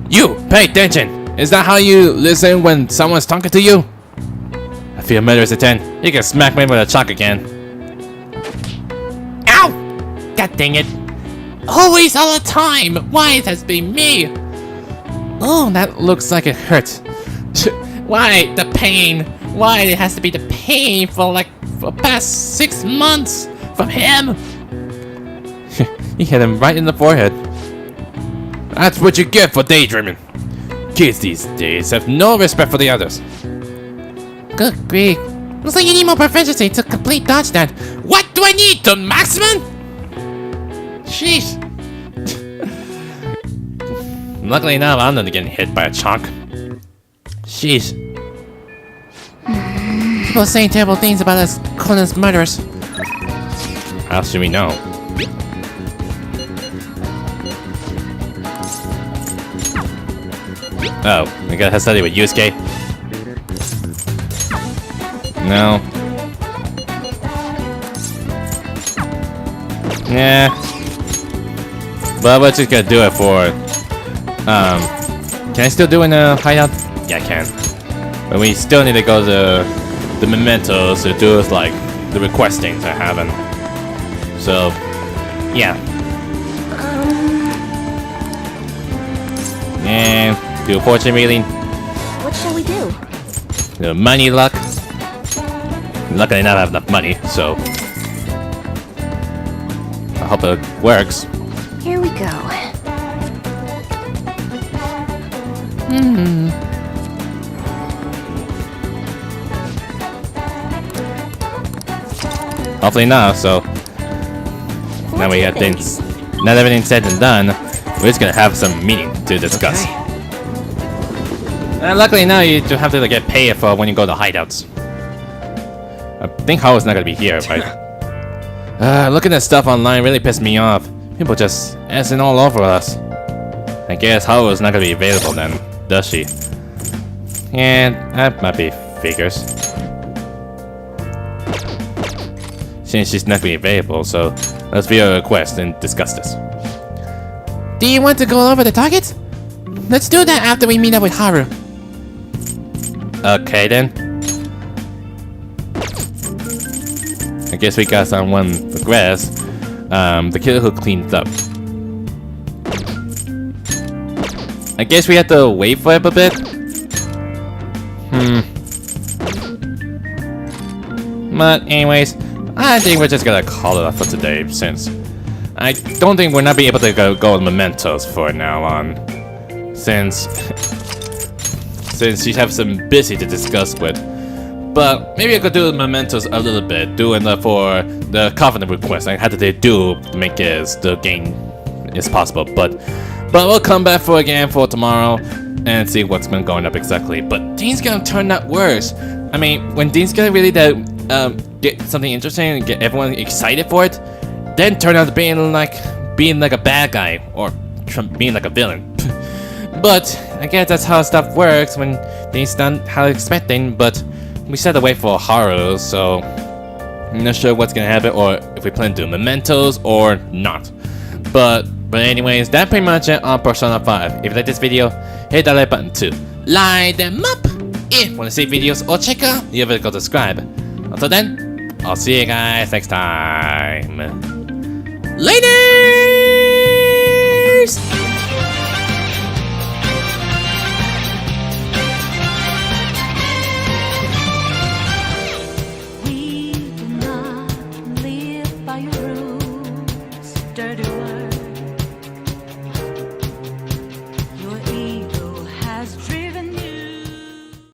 You, pay attention! Is that how you listen when someone's talking to you? I feel murderous at 10. You can smack me with a chalk again. Ow! God dang it. Always, all the time! Why it has been me? Oh, that looks like it hurts. Why the pain? Why it has to be the pain for the past 6 months from him? He hit him right in the forehead. That's what you get for daydreaming. Kids these days have no respect for the others. Good grief. Looks like you need more proficiency to complete dodge that. What do I need? The maximum? Sheesh. Luckily enough, I'm not getting hit by a chalk. Sheesh. People are saying terrible things about us Conan's murderers. How should we know? Oh, we gotta study with Yusuke? No. Yeah. But we're just gonna do it for... Can I still do it in a hideout? Yeah, I can. But we still need to go to the mementos to do with, like, the requestings I haven't. So, yeah. And do a fortune reading. What shall we do? The money luck. Luckily, not have enough money, so I hope it works. Here we go. Hopefully not, so now we got things. Not everything said and done. We're just gonna have some meeting to discuss. Okay. And luckily now you don't have to get paid for when you go to hideouts. I think Haru's not gonna be here, right? Looking at stuff online really pissed me off. People just asking all over us. I guess Haru's not gonna be available then, does she? And that might be figures. Since she's not gonna be available, so let's view a request and discuss this. Do you want to go over the targets? Let's do that after we meet up with Haru. Okay then. I guess we got someone progress. The killer who cleaned up. I guess we have to wait for it a bit. But anyways, I think we're just gonna call it off for today since I don't think we're not being able to go with mementos for now on. Since you have some busy to discuss with. But maybe I could do the mementos a little bit, doing for the covenant request. Like how did they do to make the game is possible. But we'll come back again for tomorrow and see what's been going up exactly. But things gonna turn out worse. I mean, when things gonna really get something interesting and get everyone excited for it, then turn out to being like a bad guy or being like a villain. But I guess that's how stuff works when things done how expecting. But we set to wait for Haru, so I'm not sure what's gonna happen or if we plan to do mementos or not. But anyways, that's pretty much it on Persona 5. If you like this video, hit that like button to light them up. If you want to see videos or check out, you better go subscribe. Until then, I'll see you guys next time. Laters!